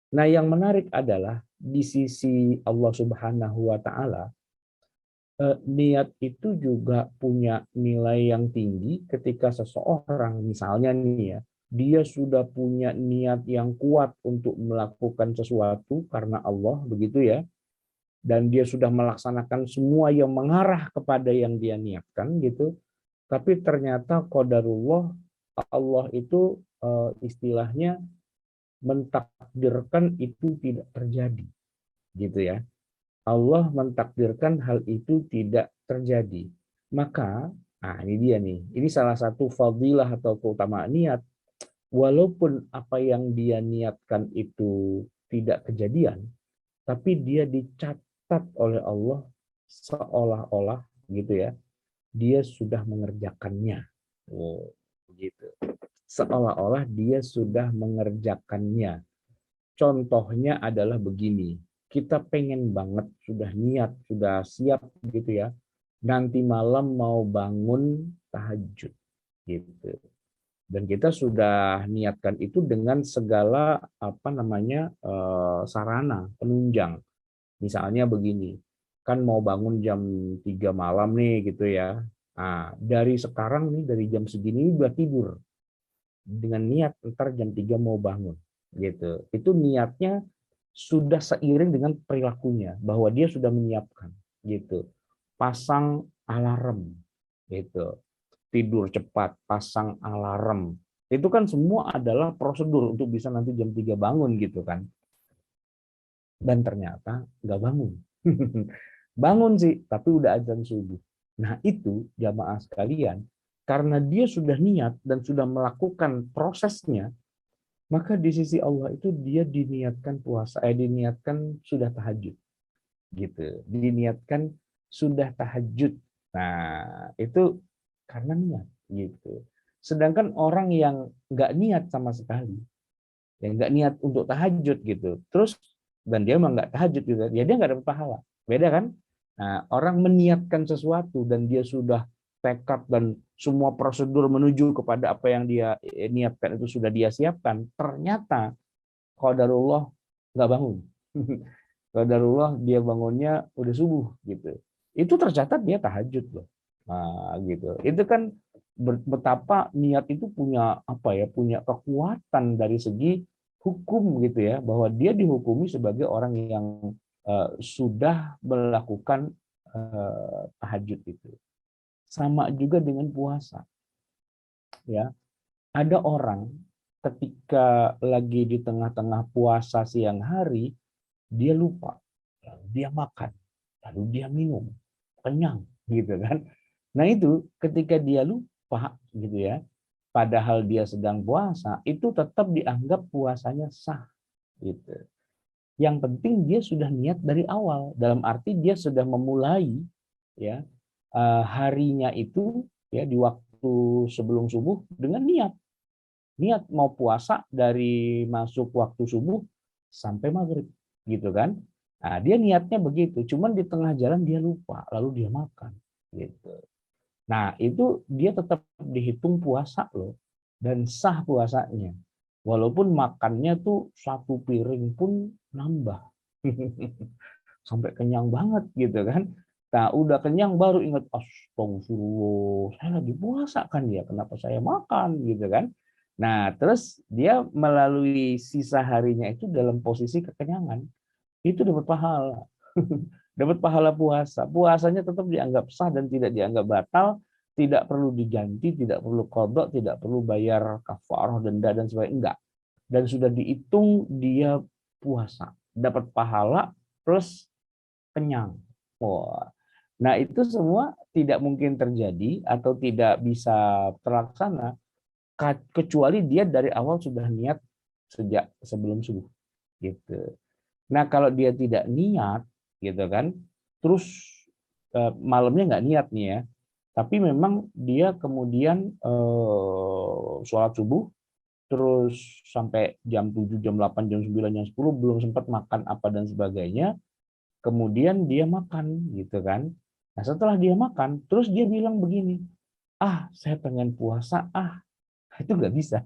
Nah, yang menarik adalah di sisi Allah Subhanahu wa taala, niat itu juga punya nilai yang tinggi ketika seseorang misalnya nih ya, dia sudah punya niat yang kuat untuk melakukan sesuatu karena Allah, begitu ya. Dan dia sudah melaksanakan semua yang mengarah kepada yang dia niatkan, gitu. Tapi ternyata qadarullah, Allah itu istilahnya mentakdirkan itu tidak terjadi, gitu ya. Allah mentakdirkan hal itu tidak terjadi. Maka, nah ini dia nih, ini salah satu fadilah atau keutamaan niat. Walaupun apa yang dia niatkan itu tidak kejadian, tapi dia dicatat oleh Allah seolah-olah, gitu ya, dia sudah mengerjakannya. Oh, gitu. Seolah-olah dia sudah mengerjakannya. Contohnya adalah begini, kita pengen banget, sudah niat, sudah siap gitu ya, nanti malam mau bangun tahajud, gitu. Dan kita sudah niatkan itu dengan segala sarana penunjang. Misalnya begini, kan mau bangun jam 3 malam nih gitu ya. Nah, dari sekarang nih, dari jam segini udah tidur dengan niat ntar jam 3 mau bangun, gitu. Itu niatnya sudah seiring dengan perilakunya bahwa dia sudah menyiapkan, gitu. Pasang alarm, gitu. Tidur cepat, pasang alarm. Itu kan semua adalah prosedur untuk bisa nanti jam 3 bangun, gitu kan. Dan ternyata nggak bangun. Bangun sih, tapi udah azan subuh. Nah itu jamaah sekalian, karena dia sudah niat dan sudah melakukan prosesnya, maka di sisi Allah itu dia diniatkan puasa, diniatkan sudah tahajud, gitu. Diniatkan sudah tahajud. Nah itu karena niat, gitu. Sedangkan orang yang nggak niat sama sekali, yang nggak niat untuk tahajud gitu, terus dan dia memang nggak tahajud gitu, ya dia nggak dapat pahala. Beda kan? Nah, orang meniatkan sesuatu dan dia sudah tekad dan semua prosedur menuju kepada apa yang dia niatkan itu sudah dia siapkan, ternyata qadarullah nggak bangun. Qadarullah dia bangunnya udah subuh gitu. Itu tercatat dia tahajud loh. Nah, gitu. Itu kan betapa niat itu punya apa ya? Punya kekuatan dari segi hukum gitu ya, bahwa dia dihukumi sebagai orang yang sudah melakukan tahajud itu. Sama juga dengan puasa. Ya, ada orang ketika lagi di tengah-tengah puasa siang hari, dia lupa, lalu dia makan, lalu dia minum, kenyang, gitu kan. Nah itu ketika dia lupa, gitu ya, padahal dia sedang puasa, itu tetap dianggap puasanya sah, gitu. Yang penting dia sudah niat dari awal, dalam arti dia sudah memulai, ya, harinya itu, ya, di waktu sebelum subuh dengan niat mau puasa dari masuk waktu subuh sampai maghrib, gitu kan. Nah, dia niatnya begitu, cuman di tengah jalan dia lupa, lalu dia makan, gitu. Nah, itu dia tetap dihitung puasa loh, dan sah puasanya. Walaupun makannya tuh 1 piring pun nambah. Sampai kenyang banget gitu kan. Nah, udah kenyang baru ingat, astagfirullah, saya lagi puasa kan ya, kenapa saya makan gitu kan. Nah, terus dia melalui sisa harinya itu dalam posisi kekenyangan, itu dapat pahala. Dapat pahala puasa. Puasanya tetap dianggap sah dan tidak dianggap batal, tidak perlu diganti, tidak perlu qadha, tidak perlu bayar kafarah, denda dan sebagainya, enggak. Dan sudah dihitung dia puasa, dapat pahala plus kenyang. Wah. Nah, itu semua tidak mungkin terjadi atau tidak bisa terlaksana kecuali dia dari awal sudah niat sejak sebelum subuh, gitu. Nah, kalau dia tidak niat, gitu kan, terus malamnya nggak niat nih ya, tapi memang dia kemudian sholat subuh, terus sampai jam 7, jam 8, jam 9, jam 10 belum sempat makan apa dan sebagainya, kemudian dia makan, gitu kan. Nah, setelah dia makan, terus dia bilang begini, saya pengen puasa, itu nggak bisa.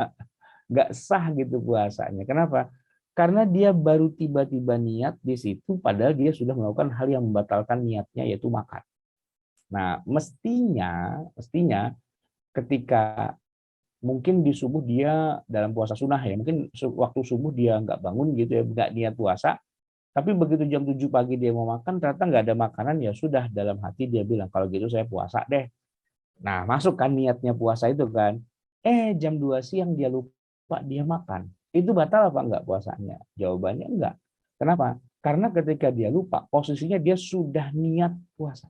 Nggak sah gitu puasanya. Kenapa? Karena dia baru tiba-tiba niat di situ, padahal dia sudah melakukan hal yang membatalkan niatnya, yaitu makan. Nah, mestinya ketika mungkin di subuh dia dalam puasa sunnah ya, mungkin waktu subuh dia nggak bangun gitu ya, nggak niat puasa, tapi begitu jam 7 pagi dia mau makan, ternyata nggak ada makanan, ya sudah, dalam hati dia bilang, kalau gitu saya puasa deh. Nah, masuk kan niatnya puasa itu kan. Jam 2 siang dia lupa dia makan. Itu batal apa enggak puasanya? Jawabannya enggak. Kenapa? Karena ketika dia lupa, posisinya dia sudah niat puasa.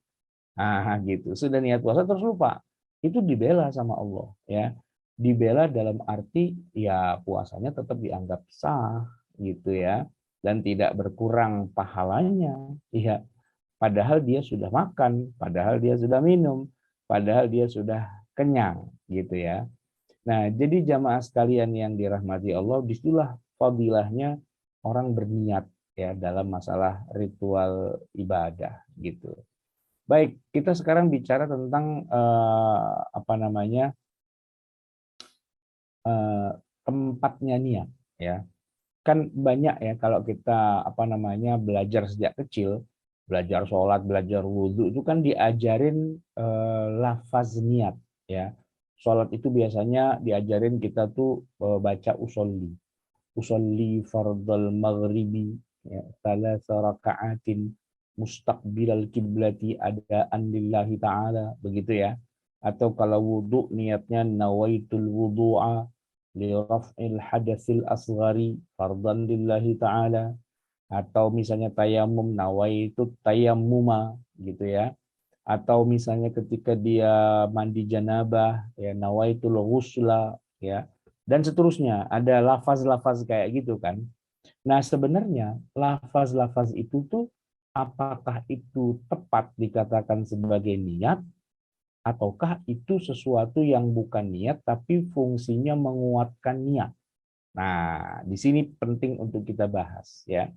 Nah, gitu. Sudah niat puasa terus lupa. Itu dibela sama Allah, ya. Dibela dalam arti ya puasanya tetap dianggap sah, gitu ya. Dan tidak berkurang pahalanya. Iya. Padahal dia sudah makan, padahal dia sudah minum, padahal dia sudah kenyang, gitu ya. Nah, jadi jamaah sekalian yang dirahmati Allah, disitulah fadilahnya orang berniat ya dalam masalah ritual ibadah, gitu. Baik, kita sekarang bicara tentang tempatnya niat, ya. Kan banyak ya kalau kita belajar sejak kecil, belajar sholat, belajar wudhu, itu kan diajarin lafaz niat, ya. Sholat itu biasanya diajarin kita tuh baca usolli fardal maghribi, ya, thalatha raka'atin mustaqbilal kiblati adaan lillahi ta'ala, begitu ya. Atau kalau wudhu niatnya nawaitul wudhu'a li raf'il hadatsil asghari fardan lillahi ta'ala. Atau misalnya tayamum, nawaitu tayammuma, gitu ya. Atau misalnya ketika dia mandi janabah, ya nawaitul ghusla, ya, dan seterusnya. Ada lafaz-lafaz kayak gitu kan. Nah, sebenarnya lafaz-lafaz itu tuh apakah itu tepat dikatakan sebagai niat, ataukah itu sesuatu yang bukan niat tapi fungsinya menguatkan niat. Nah, di sini penting untuk kita bahas, ya.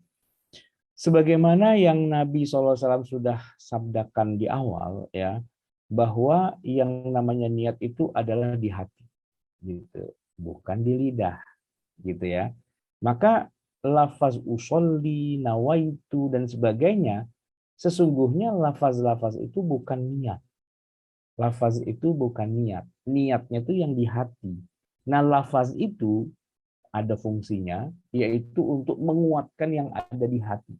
Sebagaimana yang Nabi SAW sudah sabdakan di awal, ya, bahwa yang namanya niat itu adalah di hati, gitu, bukan di lidah, gitu ya. Maka lafaz usolli, nawaitu dan sebagainya, sesungguhnya lafaz-lafaz itu bukan niat. Lafaz itu bukan niat. Niatnya itu yang di hati. Nah, lafaz itu ada fungsinya, yaitu untuk menguatkan yang ada di hati.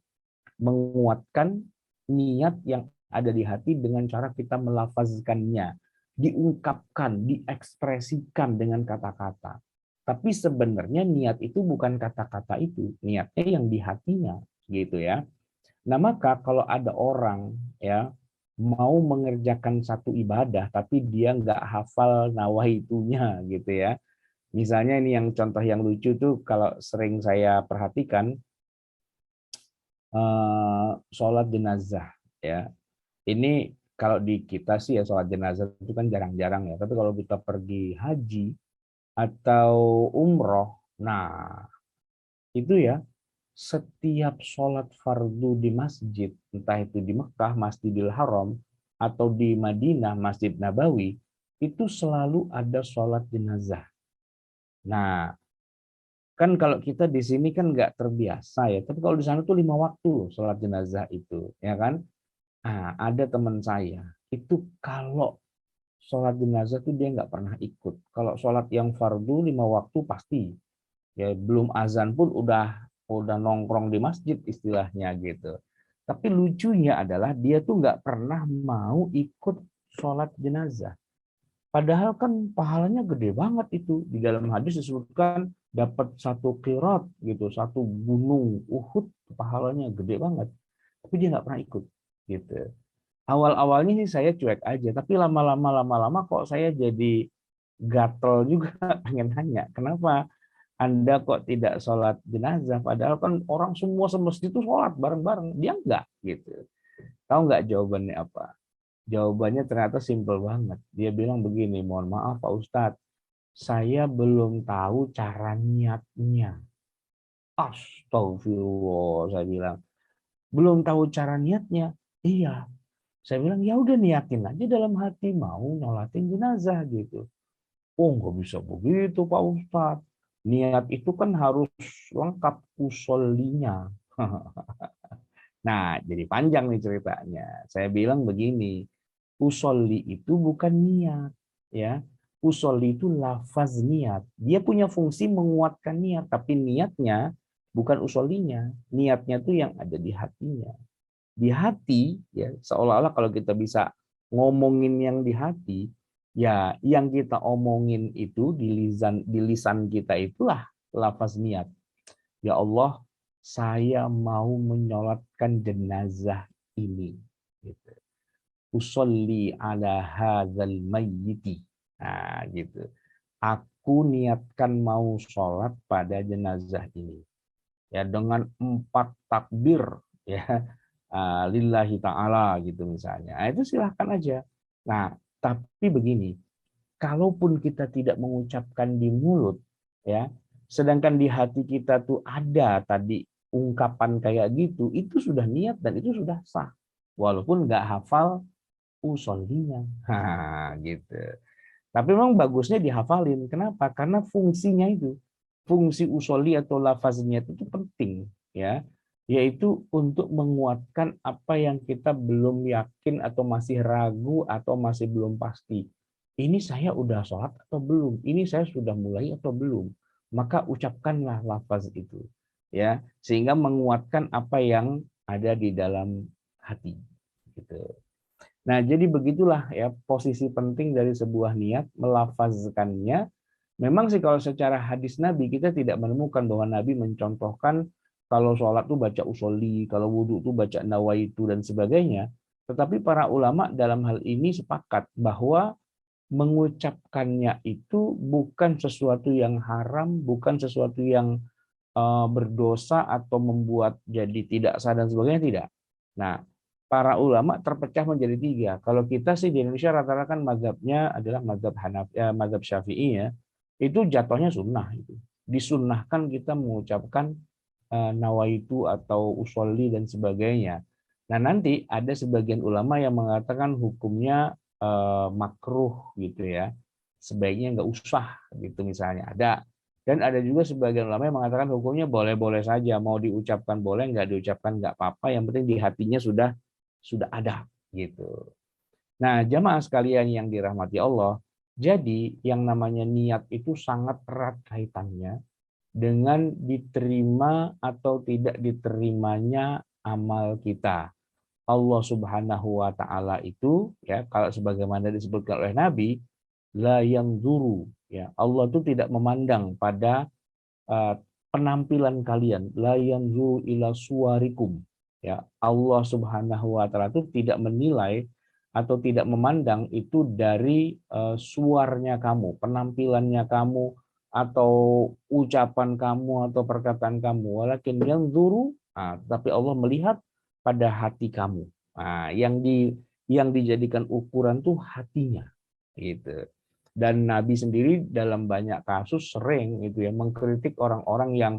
Menguatkan niat yang ada di hati dengan cara kita melafazkannya, diungkapkan, diekspresikan dengan kata-kata. Tapi sebenarnya niat itu bukan kata-kata itu, niatnya yang di hatinya, gitu ya. Nah, maka kalau ada orang ya mau mengerjakan satu ibadah tapi dia nggak hafal nawaitunya gitu ya. Misalnya ini yang contoh yang lucu tuh kalau sering saya perhatikan sholat jenazah ya. Ini kalau di kita sih ya sholat jenazah itu kan jarang-jarang ya. Tapi kalau kita pergi haji atau umroh, nah itu ya setiap sholat fardu di masjid, entah itu di Mekah, Masjidil Haram, atau di Madinah, Masjid Nabawi, itu selalu ada sholat jenazah. Nah, kan kalau kita di sini kan nggak terbiasa ya, tapi kalau di sana tuh 5 waktu loh sholat jenazah itu, ya kan? Nah, ada teman saya, itu kalau sholat jenazah tuh dia nggak pernah ikut. Kalau sholat yang fardu 5 waktu pasti, ya belum azan pun udah nongkrong di masjid istilahnya gitu. Tapi lucunya adalah dia tuh nggak pernah mau ikut sholat jenazah. Padahal kan pahalanya gede banget itu. Di dalam hadis disebutkan dapat satu qirat gitu, satu gunung Uhud, pahalanya gede banget. Tapi dia nggak pernah ikut gitu. Awal-awalnya sih saya cuek aja, tapi lama-lama kok saya jadi gatel juga pengen nanya, kenapa Anda kok tidak sholat jenazah? Padahal kan orang semua semesti itu sholat bareng-bareng. Dia enggak gitu. Tahu nggak jawabannya apa? Jawabannya ternyata simpel banget. Dia bilang begini, mohon maaf Pak Ustadz, saya belum tahu cara niatnya. Astagfirullah, saya bilang. Belum tahu cara niatnya. Iya. Saya bilang, ya udah niatin aja dalam hati mau nyolatin jenazah gitu. Oh, nggak bisa begitu Pak Ustadz. Niat itu kan harus lengkap usollinya. Nah, jadi panjang nih ceritanya. Saya bilang begini, usolli itu bukan niat, ya. Usolli itu lafaz niat. Dia punya fungsi menguatkan niat, tapi niatnya bukan usollinya. Niatnya tuh yang ada di hatinya. Di hati, ya, seolah-olah kalau kita bisa ngomongin yang di hati, ya yang kita omongin itu di lisan kita itulah lafaz niat. Ya Allah, saya mau menyolatkan jenazah ini. Gitu. Usolli ala hadzal mayyiti. Nah, gitu. Aku niatkan mau sholat pada jenazah ini. Ya, dengan 4 takbir, ya, lillahi ta'ala gitu misalnya. Nah, itu silahkan aja. Nah, tapi begini, kalaupun kita tidak mengucapkan di mulut, ya, sedangkan di hati kita tuh ada tadi ungkapan kayak gitu, itu sudah niat dan itu sudah sah. Walaupun nggak hafal usollinya. Gitu. Tapi memang bagusnya dihafalin. Kenapa? Karena fungsinya itu. Fungsi usolli atau lafaz niat itu penting, ya, yaitu untuk menguatkan apa yang kita belum yakin atau masih ragu atau masih belum pasti. Ini saya udah sholat atau belum? Ini saya sudah mulai atau belum? Maka ucapkanlah lafaz itu, ya, sehingga menguatkan apa yang ada di dalam hati. Gitu. Nah, jadi begitulah ya posisi penting dari sebuah niat, melafazkannya. Memang sih kalau secara hadis Nabi kita tidak menemukan bahwa Nabi mencontohkan kalau sholat tuh baca usolli, kalau wudhu tuh baca nawaitu dan sebagainya. Tetapi para ulama dalam hal ini sepakat bahwa mengucapkannya itu bukan sesuatu yang haram, bukan sesuatu yang berdosa atau membuat jadi tidak sah dan sebagainya, tidak. Nah, para ulama terpecah menjadi 3. Kalau kita sih di Indonesia rata-rata kan mazhabnya adalah mazhab mazhab Syafi'i ya. Itu jatuhnya sunnah itu. Disunnahkan kita mengucapkan nawaitu atau usolli dan sebagainya. Nah, nanti ada sebagian ulama yang mengatakan hukumnya makruh gitu ya. Sebaiknya nggak usah gitu misalnya. Ada. Dan ada juga sebagian ulama yang mengatakan hukumnya boleh-boleh saja, mau diucapkan boleh, nggak diucapkan nggak apa-apa, yang penting di hatinya sudah ada gitu. Nah, jamaah sekalian yang dirahmati Allah, jadi yang namanya niat itu sangat erat kaitannya dengan diterima atau tidak diterimanya amal kita. Allah Subhanahu wa taala itu ya, kalau sebagaimana disebutkan oleh Nabi, la yanzuru ya. Allah itu tidak memandang pada penampilan kalian, la yanzuru ila suwarikum ya. Allah Subhanahu wa taala itu tidak menilai atau tidak memandang itu dari suarnya kamu, penampilannya kamu, atau ucapan kamu atau perkataan kamu, walakin yanzuru, tapi Allah melihat pada hati kamu. Nah, yang dijadikan ukuran tuh hatinya gitu. Dan Nabi sendiri dalam banyak kasus sering itu ya mengkritik orang-orang yang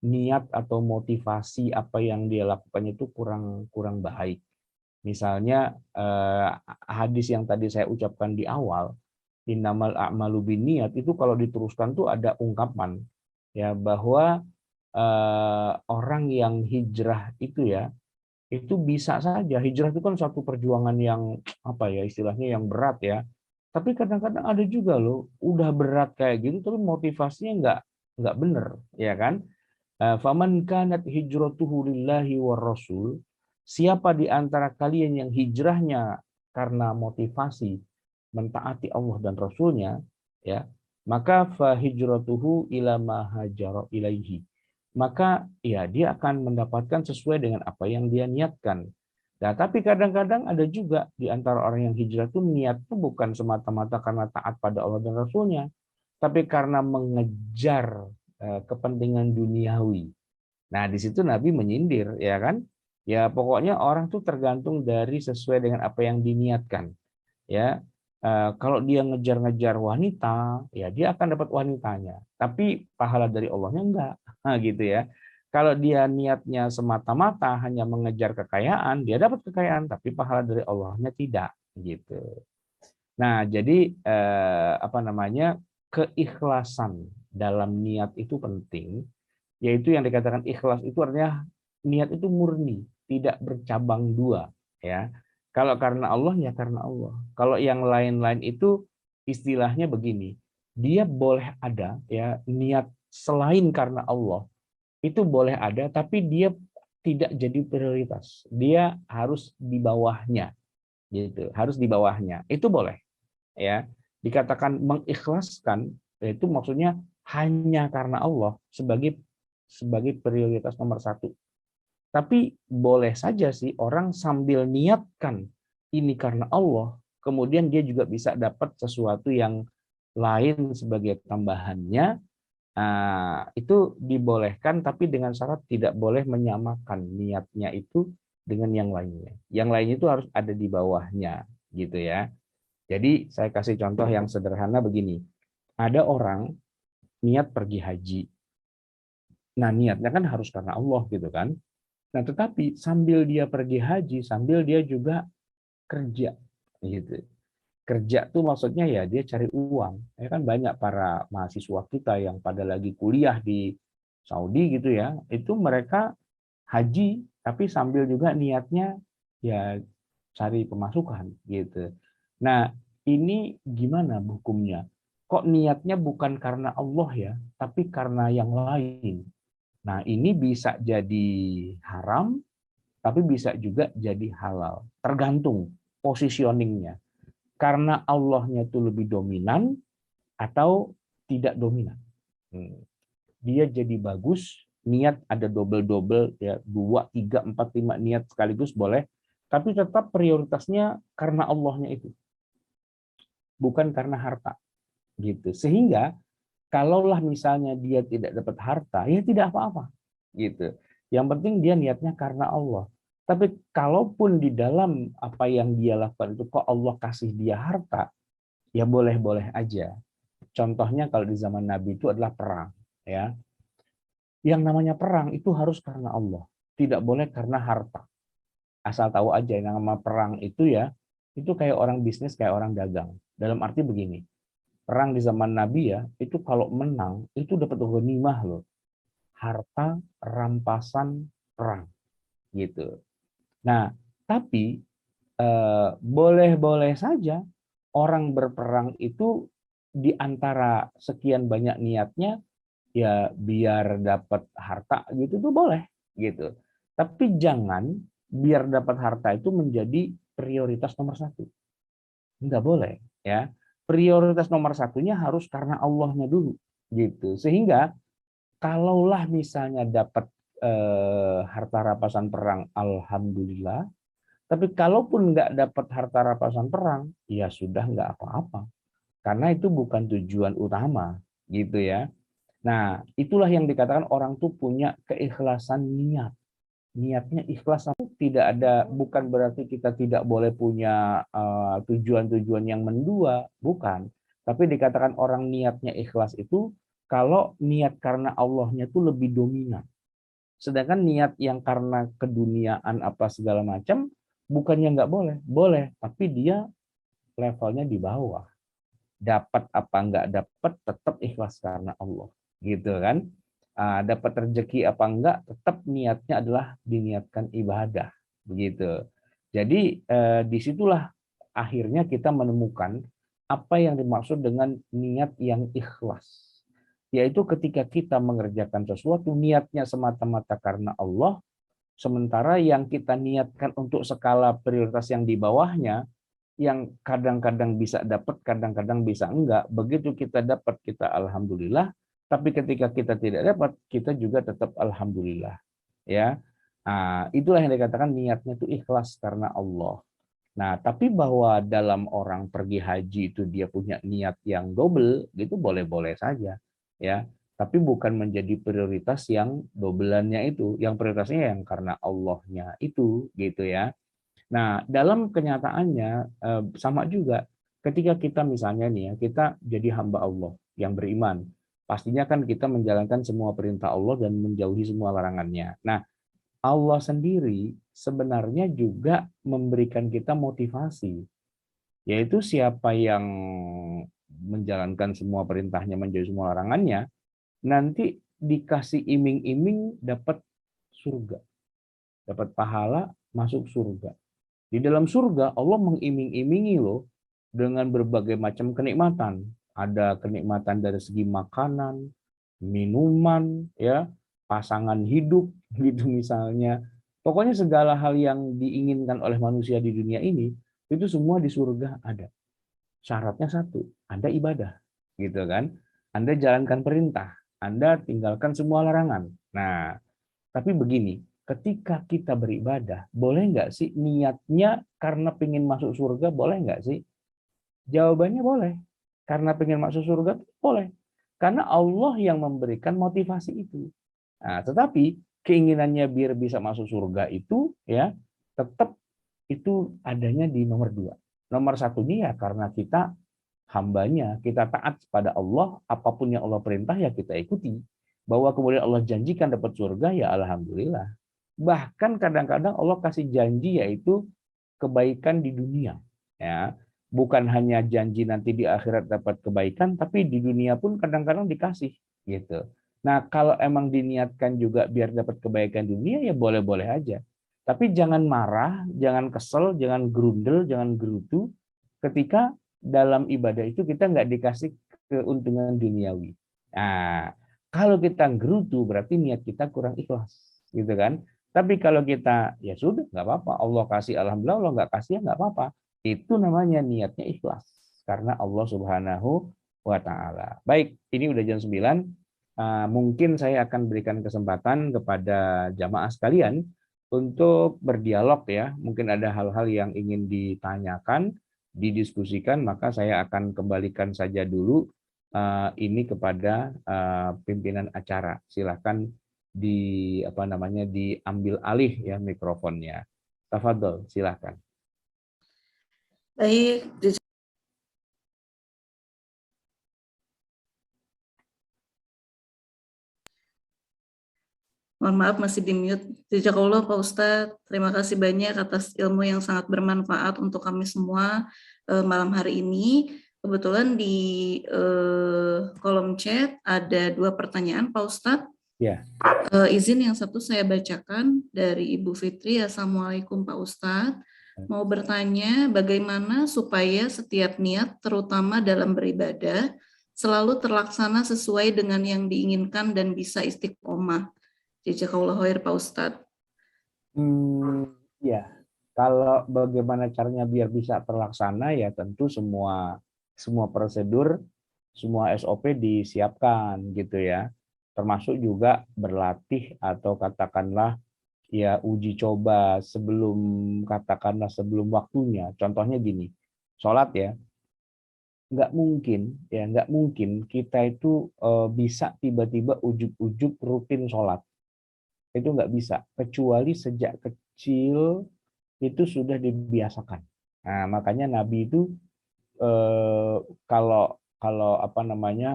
niat atau motivasi apa yang dia lakukan itu kurang baik. Misalnya hadis yang tadi saya ucapkan di awal, innamal a'malu binniyat, itu kalau diteruskan tuh ada ungkapan ya bahwa orang yang hijrah itu ya, itu bisa saja hijrah itu kan satu perjuangan yang apa ya istilahnya yang berat ya. Tapi kadang-kadang ada juga loh udah berat kayak gitu tapi motivasinya nggak bener ya kan. Faman kanat hijratuhu lillahi war rasul, siapa di antara kalian yang hijrahnya karena motivasi mentaati Allah dan Rasulnya, ya, maka fa hijratuhu ila ma hajara ilaihi. Maka ya dia akan mendapatkan sesuai dengan apa yang dia niatkan. Nah, tapi kadang-kadang ada juga di antara orang yang hijrah itu niatnya bukan semata-mata karena taat pada Allah dan Rasulnya, tapi karena mengejar kepentingan duniawi. Nah, di situ Nabi menyindir, ya kan? Ya, pokoknya orang tuh tergantung dari sesuai dengan apa yang diniatkan. Ya, kalau dia ngejar-ngejar wanita, ya dia akan dapat wanitanya. Tapi pahala dari Allahnya enggak, nah, gitu ya. Kalau dia niatnya semata-mata hanya mengejar kekayaan, dia dapat kekayaan, tapi pahala dari Allahnya tidak, gitu. Nah, jadi apa namanya keikhlasan dalam niat itu penting, yaitu yang dikatakan ikhlas itu artinya niat itu murni, tidak bercabang dua, ya. Kalau karena Allah ya karena Allah. Kalau yang lain-lain itu istilahnya begini, dia boleh ada ya niat selain karena Allah itu boleh ada, tapi dia tidak jadi prioritas. Dia harus di bawahnya, gitu. Harus di bawahnya. Itu boleh, ya. Dikatakan mengikhlaskan itu maksudnya hanya karena Allah sebagai prioritas nomor satu. Tapi boleh saja sih orang sambil niatkan ini karena Allah, kemudian dia juga bisa dapat sesuatu yang lain sebagai tambahannya. Itu dibolehkan, tapi dengan syarat tidak boleh menyamakan niatnya itu dengan yang lainnya. Yang lainnya itu harus ada di bawahnya, gitu ya. Jadi saya kasih contoh yang sederhana begini. Ada orang niat pergi haji. Nah, niatnya kan harus karena Allah gitu kan. Nah, tetapi sambil dia pergi haji, sambil dia juga kerja gitu. Kerja tuh maksudnya ya dia cari uang. Ya kan banyak para mahasiswa kita yang pada lagi kuliah di Saudi gitu ya, itu mereka haji tapi sambil juga niatnya ya cari pemasukan gitu. Nah, ini gimana hukumnya? Kok niatnya bukan karena Allah ya, tapi karena yang lain. Nah, ini bisa jadi haram, tapi bisa juga jadi halal. Tergantung positioningnya. Karena Allahnya itu lebih dominan atau tidak dominan. Dia jadi bagus, niat ada double-double, ya 2, 3, 4, 5 niat sekaligus boleh, tapi tetap prioritasnya karena Allahnya itu. Bukan karena harta. Gitu. Sehingga kalaulah misalnya dia tidak dapat harta, ya tidak apa-apa. Gitu. Yang penting dia niatnya karena Allah. Tapi kalaupun di dalam apa yang dia lakukan itu kok Allah kasih dia harta, ya boleh-boleh aja. Contohnya kalau di zaman Nabi itu adalah perang, ya. Yang namanya perang itu harus karena Allah, tidak boleh karena harta. Asal tahu aja, yang nama perang itu ya, itu kayak orang bisnis, kayak orang dagang. Dalam arti begini, perang di zaman Nabi ya, itu kalau menang, itu dapat ghanimah loh. Harta rampasan perang, gitu. Nah, tapi boleh-boleh saja orang berperang itu di antara sekian banyak niatnya, ya biar dapat harta gitu tuh boleh, gitu. Tapi jangan biar dapat harta itu menjadi prioritas nomor satu. Enggak boleh, ya. Prioritas nomor satunya harus karena Allahnya dulu, gitu. Sehingga kalaulah misalnya dapat harta rampasan perang, alhamdulillah. Tapi kalaupun nggak dapat harta rampasan perang, ya sudah nggak apa-apa. Karena itu bukan tujuan utama, gitu ya. Nah, itulah yang dikatakan orang tuh punya keikhlasan niat. Niatnya ikhlas, tidak ada, bukan berarti kita tidak boleh punya tujuan-tujuan yang mendua, bukan. Tapi dikatakan orang niatnya ikhlas itu kalau niat karena Allahnya itu lebih dominan. Sedangkan niat yang karena keduniaan apa segala macam, bukannya nggak boleh, boleh, tapi dia levelnya di bawah. Dapat apa nggak dapat, tetap ikhlas karena Allah, gitu kan? Dapat rezeki apa enggak, tetap niatnya adalah diniatkan ibadah, begitu. Jadi disitulah akhirnya kita menemukan apa yang dimaksud dengan niat yang ikhlas. Yaitu ketika kita mengerjakan sesuatu, niatnya semata-mata karena Allah, sementara yang kita niatkan untuk skala prioritas yang di bawahnya, yang kadang-kadang bisa dapat, kadang-kadang bisa enggak. Begitu kita dapat, kita alhamdulillah. Tapi ketika kita tidak dapat, kita juga tetap alhamdulillah. Ya, itulah yang dikatakan niatnya itu ikhlas karena Allah. Nah, tapi bahwa dalam orang pergi haji itu dia punya niat yang double, gitu boleh-boleh saja, ya. Tapi bukan menjadi prioritas yang dobelannya itu, yang prioritasnya yang karena Allahnya itu, gitu ya. Nah, dalam kenyataannya sama juga. Ketika kita misalnya nih ya, kita jadi hamba Allah yang beriman, pastinya kan kita menjalankan semua perintah Allah dan menjauhi semua larangannya. Nah, Allah sendiri sebenarnya juga memberikan kita motivasi, yaitu siapa yang menjalankan semua perintahnya, menjauhi semua larangannya, nanti dikasih iming-iming dapat surga, dapat pahala masuk surga. Di dalam surga Allah mengiming-imingi loh dengan berbagai macam kenikmatan. Ada kenikmatan dari segi makanan, minuman, ya, pasangan hidup gitu misalnya. Pokoknya segala hal yang diinginkan oleh manusia di dunia ini itu semua di surga ada. Syaratnya satu, Anda ibadah, gitu kan? Anda jalankan perintah, Anda tinggalkan semua larangan. Nah, tapi begini, ketika kita beribadah, boleh nggak sih niatnya karena pengen masuk surga, boleh nggak sih? Jawabannya boleh. Karena pengen masuk surga, boleh. Karena Allah yang memberikan motivasi itu. Nah, tetapi keinginannya biar bisa masuk surga itu, ya, tetap itu adanya di nomor dua. Nomor satunya ya karena kita hambanya, kita taat pada Allah, apapun yang Allah perintah ya kita ikuti. Bahwa kemudian Allah janjikan dapat surga, ya alhamdulillah. Bahkan kadang-kadang Allah kasih janji yaitu kebaikan di dunia. Ya, bukan hanya janji nanti di akhirat dapat kebaikan, tapi di dunia pun kadang-kadang dikasih gitu. Nah, kalau emang diniatkan juga biar dapat kebaikan di dunia ya boleh-boleh aja. Tapi jangan marah, jangan kesel, jangan gerundel, jangan gerutu ketika dalam ibadah itu kita nggak dikasih keuntungan duniawi. Nah, kalau kita gerutu berarti niat kita kurang ikhlas, gitu kan? Tapi kalau kita ya sudah nggak apa-apa, Allah kasih alhamdulillah, Allah nggak kasih ya nggak apa-apa. Itu namanya niatnya ikhlas karena Allah Subhanahu wa taala. Baik, ini udah jam 9. Mungkin saya akan berikan kesempatan kepada jamaah sekalian untuk berdialog ya. Mungkin ada hal-hal yang ingin ditanyakan, didiskusikan, maka saya akan kembalikan saja dulu ini kepada pimpinan acara. Silakan diambil alih ya mikrofonnya. Tafadhol, silakan. Baik, Mohon maaf masih di mute. Jazakallah Pak Ustadz. Terima kasih banyak atas ilmu yang sangat bermanfaat untuk kami semua malam hari ini. Kebetulan di kolom chat ada 2 pertanyaan Pak Ustadz. Ya. Izin yang satu saya bacakan dari Ibu Fitri. Assalamualaikum Pak Ustadz. Mau bertanya bagaimana supaya setiap niat terutama dalam beribadah selalu terlaksana sesuai dengan yang diinginkan dan bisa istiqomah. Jazakallahu khair Pak Ustadz. Ya, kalau bagaimana caranya biar bisa terlaksana ya tentu semua prosedur, semua SOP disiapkan gitu ya. Termasuk juga berlatih atau katakanlah ya uji coba sebelum waktunya. Contohnya gini, sholat ya, nggak mungkin kita itu bisa tiba-tiba ujuk-ujuk rutin sholat. Itu nggak bisa, kecuali sejak kecil itu sudah dibiasakan. Nah, makanya Nabi itu kalau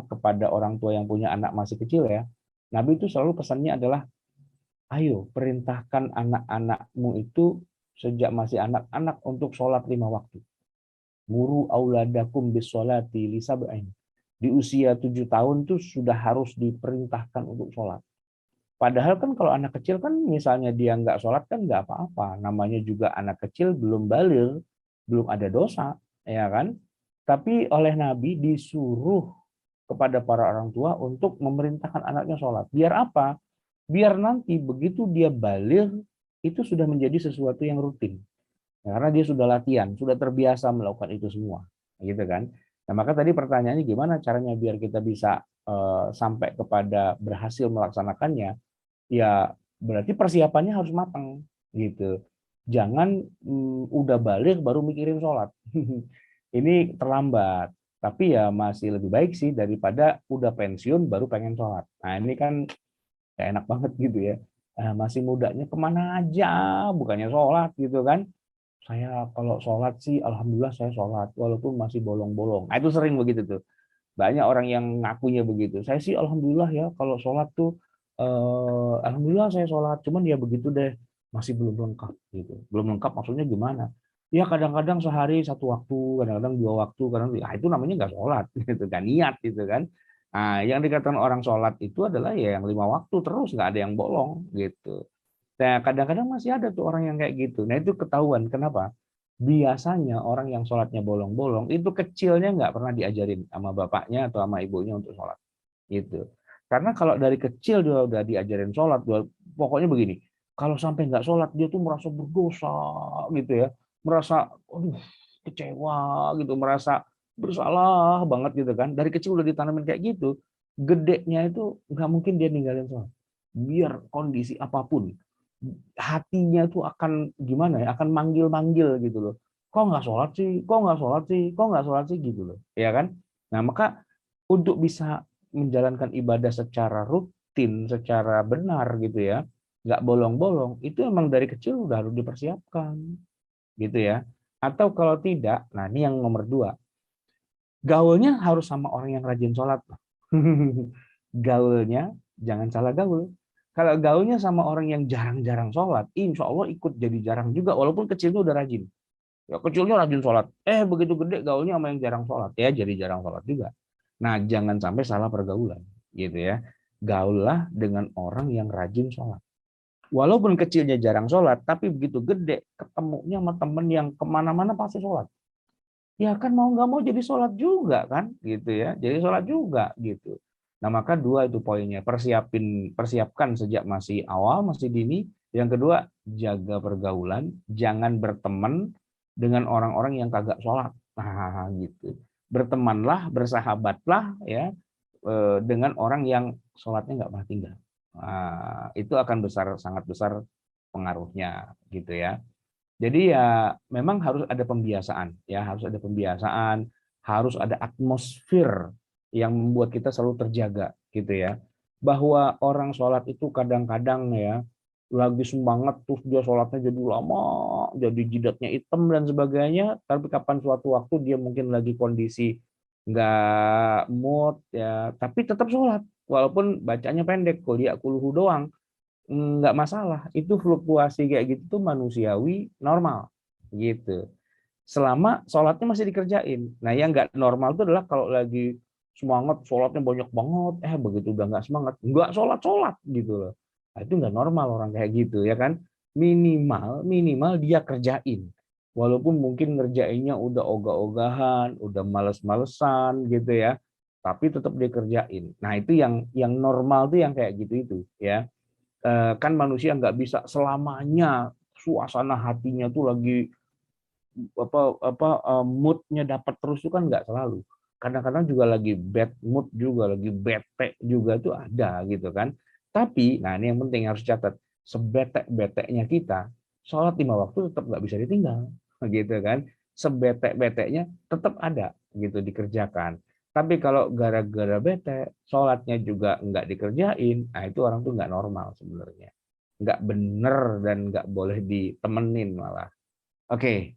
kepada orang tua yang punya anak masih kecil ya, Nabi itu selalu pesannya adalah, ayo perintahkan anak-anakmu itu sejak masih anak-anak untuk sholat 5 waktu. Muru auladakum bisolati lisab'in. Di usia 7 tahun tuh sudah harus diperintahkan untuk sholat. Padahal kan kalau anak kecil kan misalnya dia nggak sholat kan nggak apa-apa. Namanya juga anak kecil belum baligh, belum ada dosa, ya kan? Tapi oleh Nabi disuruh kepada para orang tua untuk memerintahkan anaknya sholat. Biar apa? Biar nanti begitu dia baligh itu sudah menjadi sesuatu yang rutin. Ya, karena dia sudah latihan, sudah terbiasa melakukan itu semua, gitu kan? Nah, maka tadi pertanyaannya gimana caranya biar kita bisa sampai kepada berhasil melaksanakannya? Ya berarti persiapannya harus matang gitu. Jangan udah balik baru mikirin sholat. Ini terlambat. Tapi ya masih lebih baik sih daripada udah pensiun baru pengen sholat. Nah ini kan ya enak banget gitu ya. Masih mudanya kemana aja, bukannya sholat gitu kan. Saya kalau sholat sih, alhamdulillah saya sholat walaupun masih bolong-bolong. Nah, itu sering begitu tuh. Banyak orang yang ngakunya begitu. Saya sih alhamdulillah ya kalau sholat tuh alhamdulillah saya sholat, cuman ya begitu deh, masih belum lengkap gitu. Belum lengkap maksudnya gimana? Ya kadang-kadang sehari 1 waktu, kadang-kadang 2 waktu, kadang itu namanya nggak sholat, gitu kan, niat gitu kan. Nah, yang dikatakan orang sholat itu adalah ya yang 5 waktu terus nggak ada yang bolong gitu. Nah, kadang-kadang masih ada tuh orang yang kayak gitu. Nah itu ketahuan. Kenapa? Biasanya orang yang sholatnya bolong-bolong itu kecilnya nggak pernah diajarin sama bapaknya atau sama ibunya untuk sholat. Gitu. Karena kalau dari kecil dia udah diajarin sholat, pokoknya begini, kalau sampai nggak sholat dia tuh merasa berdosa gitu ya, merasa aduh kecewa gitu, merasa bersalah banget gitu kan. Dari kecil udah ditanamin kayak gitu, gedenya itu nggak mungkin dia ninggalin sholat. Biar kondisi apapun, hatinya tuh akan gimana ya, akan manggil-manggil gitu loh. Kok nggak sholat sih? Kok nggak sholat sih? Kok nggak sholat sih gitu loh, ya kan? Nah maka untuk bisa menjalankan ibadah secara rutin, secara benar gitu ya, nggak bolong-bolong, itu emang dari kecil udah harus dipersiapkan, gitu ya. Atau kalau tidak, nah ini yang nomor 2, gaulnya harus sama orang yang rajin sholat. Gaulnya jangan salah gaul. Kalau gaulnya sama orang yang jarang-jarang sholat, insya Allah ikut jadi jarang juga, walaupun kecilnya udah rajin. Ya kecilnya rajin sholat, begitu gede gaulnya sama yang jarang sholat, ya jadi jarang sholat juga. Nah, jangan sampai salah pergaulan, gitu ya. Gaullah dengan orang yang rajin sholat. Walaupun kecilnya jarang sholat, tapi begitu gede ketemunya sama temen yang kemana-mana pasti sholat. Ya kan mau nggak mau jadi sholat juga kan, gitu ya. Jadi sholat juga gitu. Nah maka 2 itu poinnya, persiapkan sejak masih awal, masih dini. Yang kedua, jaga pergaulan, jangan berteman dengan orang-orang yang kagak sholat. Nah gitu. Bertemanlah, bersahabatlah ya dengan orang yang sholatnya nggak pernah tinggal. Nah, itu akan sangat besar pengaruhnya gitu ya. Jadi ya memang harus ada pembiasaan, ya harus ada pembiasaan, harus ada atmosfer yang membuat kita selalu terjaga, gitu ya. Bahwa orang sholat itu kadang-kadang ya lagi semangat terus dia sholatnya jadi lama, jadi jidatnya hitam dan sebagainya. Tapi kapan suatu waktu dia mungkin lagi kondisi nggak mood ya, tapi tetap sholat walaupun bacanya pendek, qul ya quluhu doang. nggak masalah. Itu fluktuasi kayak gitu tuh manusiawi, normal gitu. Selama sholatnya masih dikerjain. Nah, yang nggak normal itu adalah kalau lagi semangat, sholatnya banyak banget, begitu udah nggak sholat gitu loh. Nah, itu nggak normal orang kayak gitu ya kan. Minimal dia kerjain. Walaupun mungkin ngerjainnya udah ogah-ogahan, udah males-malesan gitu ya, tapi tetap dia kerjain. Nah, itu yang normal tuh yang kayak gitu itu ya. Kan manusia nggak bisa selamanya suasana hatinya tuh lagi moodnya dapat terus itu kan nggak selalu. Kadang-kadang juga lagi bad mood juga, lagi bete juga tuh ada gitu kan. Tapi, nah ini yang penting harus catat, sebetek-beteknya kita, sholat 5 waktu tetap nggak bisa ditinggal, gitu kan. Sebetek-beteknya tetap ada gitu dikerjakan. Tapi kalau gara-gara bete, sholatnya juga nggak dikerjain, nah itu orang tuh nggak normal sebenarnya. Nggak bener dan nggak boleh ditemenin malah. Oke,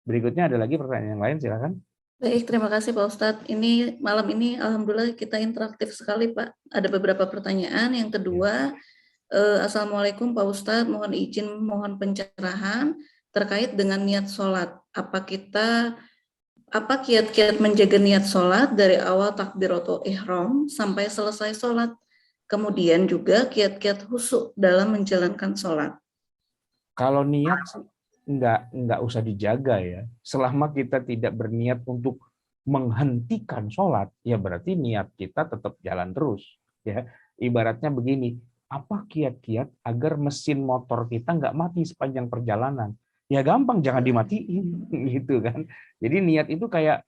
berikutnya ada lagi pertanyaan yang lain, silakan. Baik, terima kasih Pak Ustadz. Ini malam ini alhamdulillah kita interaktif sekali Pak. Ada beberapa pertanyaan. Yang kedua, Assalamualaikum Pak Ustadz, mohon izin, mohon pencerahan terkait dengan niat sholat. Apa kiat-kiat menjaga niat sholat dari awal takbiratul ihram sampai selesai sholat? Kemudian juga kiat-kiat khusyuk dalam menjalankan sholat. Kalau niat sih nggak usah dijaga ya. Selama kita tidak berniat untuk menghentikan sholat, ya berarti niat kita tetap jalan terus. Ya, ibaratnya begini, apa kiat-kiat agar mesin motor kita nggak mati sepanjang perjalanan? Ya gampang, jangan dimatiin, gitu kan. Jadi niat itu kayak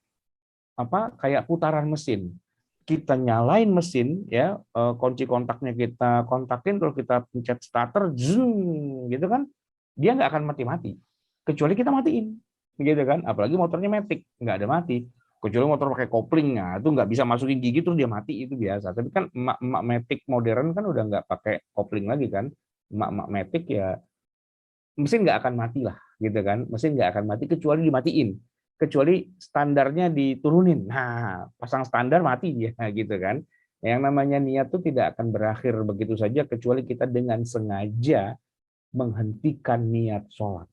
apa? Kayak putaran mesin. Kita nyalain mesin, ya kunci kontaknya kita kontakin, kalau kita pencet starter, zoom, gitu kan, dia nggak akan mati-mati kecuali kita matiin, gitu kan. Apalagi motornya matic, nggak ada mati, kecuali motor pakai kopling, nah itu nggak bisa masukin gigi terus dia mati, itu biasa. Tapi kan emak-emak matic modern kan udah nggak pakai kopling lagi kan, emak-emak matic ya mesin nggak akan mati lah, gitu kan. Mesin nggak akan mati kecuali dimatiin, kecuali standarnya diturunin. Nah, pasang standar mati ya, gitu kan. Yang namanya niat itu tidak akan berakhir begitu saja kecuali kita dengan sengaja menghentikan niat sholat,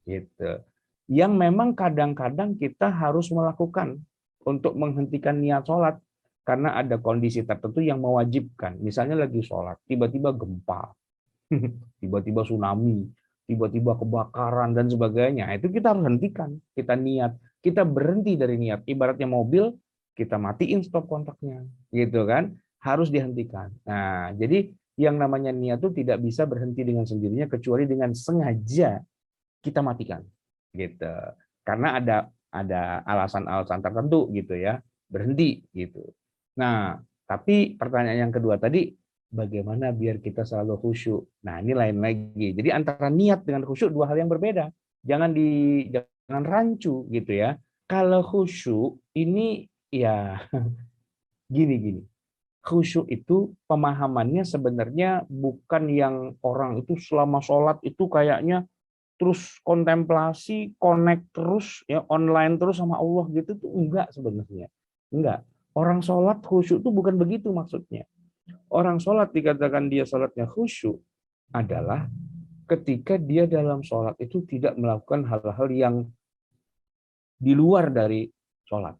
gitu. Yang memang kadang-kadang kita harus melakukan untuk menghentikan niat sholat karena ada kondisi tertentu yang mewajibkan. Misalnya lagi sholat, tiba-tiba gempa, tiba-tiba tsunami, tiba-tiba kebakaran dan sebagainya. Itu kita harus hentikan. Kita niat, kita berhenti dari niat. Ibaratnya mobil, kita matiin stop kontaknya, gitu kan? Harus dihentikan. Nah, jadi yang namanya niat itu tidak bisa berhenti dengan sendirinya kecuali dengan sengaja kita matikan, gitu. Karena ada alasan-alasan tertentu gitu ya, berhenti gitu. Nah, tapi pertanyaan yang kedua tadi, bagaimana biar kita selalu khusyuk? Nah, ini lain lagi. Jadi antara niat dengan khusyuk dua hal yang berbeda. Jangan rancu gitu ya. Kalau khusyuk ini ya gini. Khusyuk itu pemahamannya sebenarnya bukan yang orang itu selama sholat itu kayaknya terus kontemplasi, connect terus ya, online terus sama Allah gitu tuh enggak sebenarnya. Enggak. Orang sholat khusyuk itu bukan begitu maksudnya. Orang sholat dikatakan dia sholatnya khusyuk adalah ketika dia dalam sholat itu tidak melakukan hal-hal yang di luar dari sholat.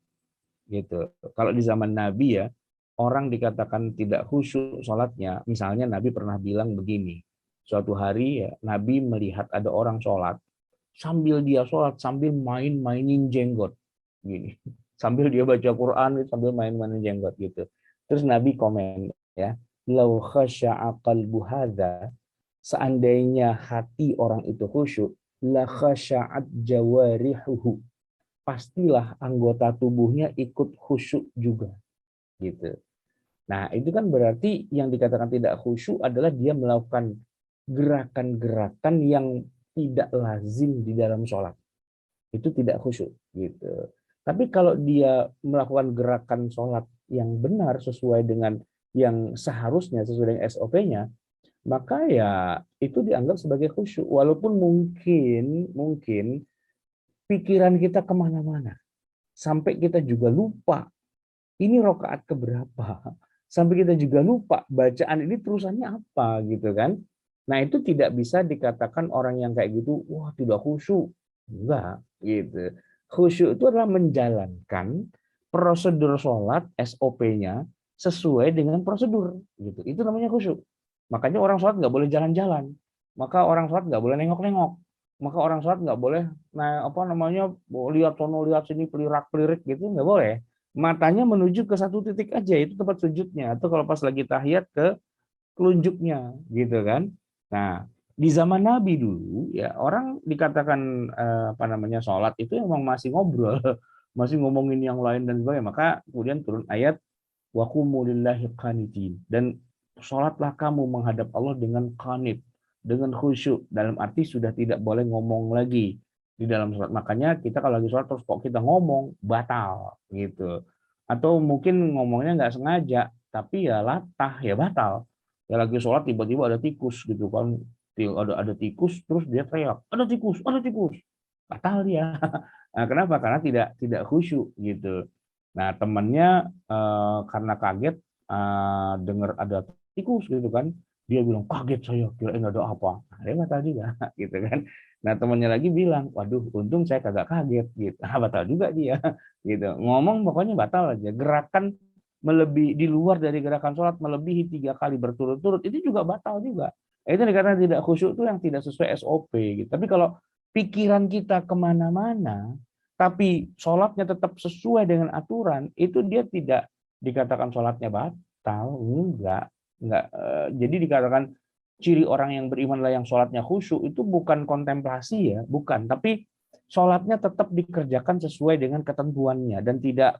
Gitu. Kalau di zaman Nabi ya, orang dikatakan tidak khusyuk sholatnya, misalnya Nabi pernah bilang begini, suatu hari ya, Nabi melihat ada orang sholat, sambil dia sholat, sambil mainin jenggot. Gini. Sambil dia baca Quran, sambil mainin jenggot gitu. Terus Nabi komen ya, lau khasya'a qalbu hadza, seandainya hati orang itu khusyuk, la khasya'at jawarihuhu, pastilah anggota tubuhnya ikut khusyuk juga, gitu. Nah, itu kan berarti yang dikatakan tidak khusyuk adalah dia melakukan gerakan-gerakan yang tidak lazim di dalam sholat. Itu tidak khusyuk, gitu. Tapi kalau dia melakukan gerakan sholat yang benar sesuai dengan yang seharusnya, sesuai dengan SOP-nya, maka ya itu dianggap sebagai khusyuk. Walaupun mungkin pikiran kita kemana-mana. Sampai kita juga lupa, ini rokaat keberapa. Sampai kita juga lupa, bacaan ini terusannya apa gitu kan. Nah, itu tidak bisa dikatakan orang yang kayak gitu, wah tidak khusyuk. Enggak, gitu. Khusyuk itu adalah menjalankan prosedur sholat, SOP-nya, sesuai dengan prosedur. Gitu. Itu namanya khusyuk. Makanya orang sholat nggak boleh jalan-jalan. Maka orang sholat nggak boleh nengok-nengok. Maka orang sholat nggak boleh, nah apa namanya, lihat sono, lihat sini, pelirak-pelirik gitu, nggak boleh. Matanya menuju ke satu titik aja, itu tempat sujudnya. Atau kalau pas lagi tahiyat ke telunjuknya, gitu kan. Nah, di zaman Nabi dulu ya orang dikatakan apa namanya sholat itu emang masih ngobrol, masih ngomongin yang lain dan sebagainya. Maka kemudian turun ayat wa qumu lillahi qanitin, dan sholatlah kamu menghadap Allah dengan qanit, dengan khusyuk, dalam arti sudah tidak boleh ngomong lagi di dalam sholat. Makanya kita kalau lagi sholat terus kok kita ngomong, batal gitu. Atau mungkin ngomongnya nggak sengaja tapi ya latah, ya batal. Ya lagi sholat tiba-tiba ada tikus gitu kan, ada tikus terus dia teriak ada tikus, batal dia. Nah, kenapa? Karena tidak khusyuk gitu. Nah, temannya karena kaget dengar ada tikus gitu kan, dia bilang kaget saya kirain ada apa. Nah, dia batal juga gitu kan. Nah, temannya lagi bilang, waduh untung saya kagak kaget gitu. Nah, batal juga dia gitu. Ngomong pokoknya batal aja. Gerakan melebihi di luar dari gerakan sholat melebihi 3 kali berturut-turut itu juga batal juga. Itu dikatakan tidak khusyuk itu yang tidak sesuai SOP gitu. Tapi kalau pikiran kita kemana-mana tapi sholatnya tetap sesuai dengan aturan, itu dia tidak dikatakan sholatnya batal, enggak. Jadi dikatakan ciri orang yang beriman lah yang sholatnya khusyuk itu bukan kontemplasi ya, bukan, tapi sholatnya tetap dikerjakan sesuai dengan ketentuannya dan tidak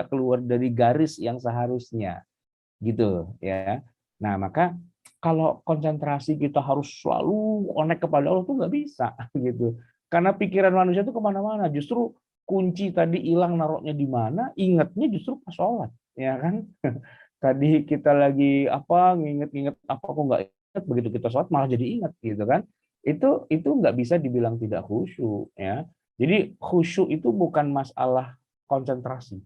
keluar dari garis yang seharusnya, gitu ya. Nah, maka kalau konsentrasi kita harus selalu connect kepada Allah tuh nggak bisa gitu. Karena pikiran manusia itu kemana-mana. Justru kunci tadi hilang naruhnya di mana, ingatnya justru pas sholat, ya kan? Tadi kita lagi apa nginget-nginget apa kok nggak ingat, begitu kita sholat malah jadi ingat gitu kan? Itu nggak bisa dibilang tidak khusyuk ya. Jadi khusyuk itu bukan masalah konsentrasi,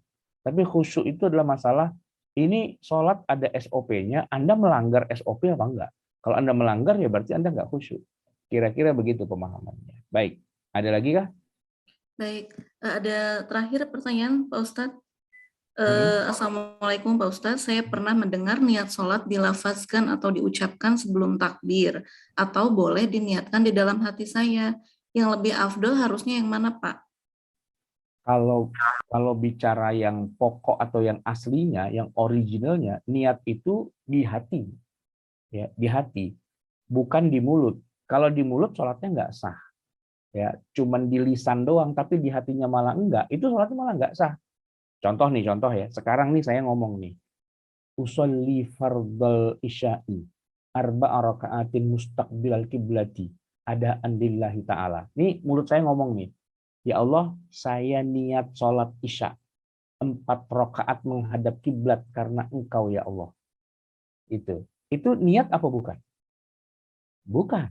tapi khusyuk itu adalah masalah ini sholat ada SOP-nya, Anda melanggar SOP apa enggak? Kalau Anda melanggar ya berarti Anda nggak khusyuk. Kira-kira begitu pemahamannya. Baik, ada lagi kah? Baik, ada terakhir pertanyaan Pak Ustadz. Hmm. Assalamualaikum Pak Ustadz, saya pernah mendengar niat sholat dilafazkan atau diucapkan sebelum takbir, atau boleh diniatkan di dalam hati saya. Yang lebih afdol harusnya yang mana Pak? Kalau bicara yang pokok atau yang aslinya, yang originalnya, niat itu di hati, ya di hati, bukan di mulut. Kalau di mulut sholatnya nggak sah, ya cuman di lisan doang, tapi di hatinya malah enggak, itu sholatnya malah nggak sah. Contoh ya, sekarang nih saya ngomong nih, usolli fardal isya'i arba'a raka'atin mustaqbilal kiblati ada andillahi ta'ala. Nih mulut saya ngomong nih, ya Allah saya niat sholat isya 4 rakaat menghadap kiblat karena engkau ya Allah. Itu niat apa bukan? Bukan.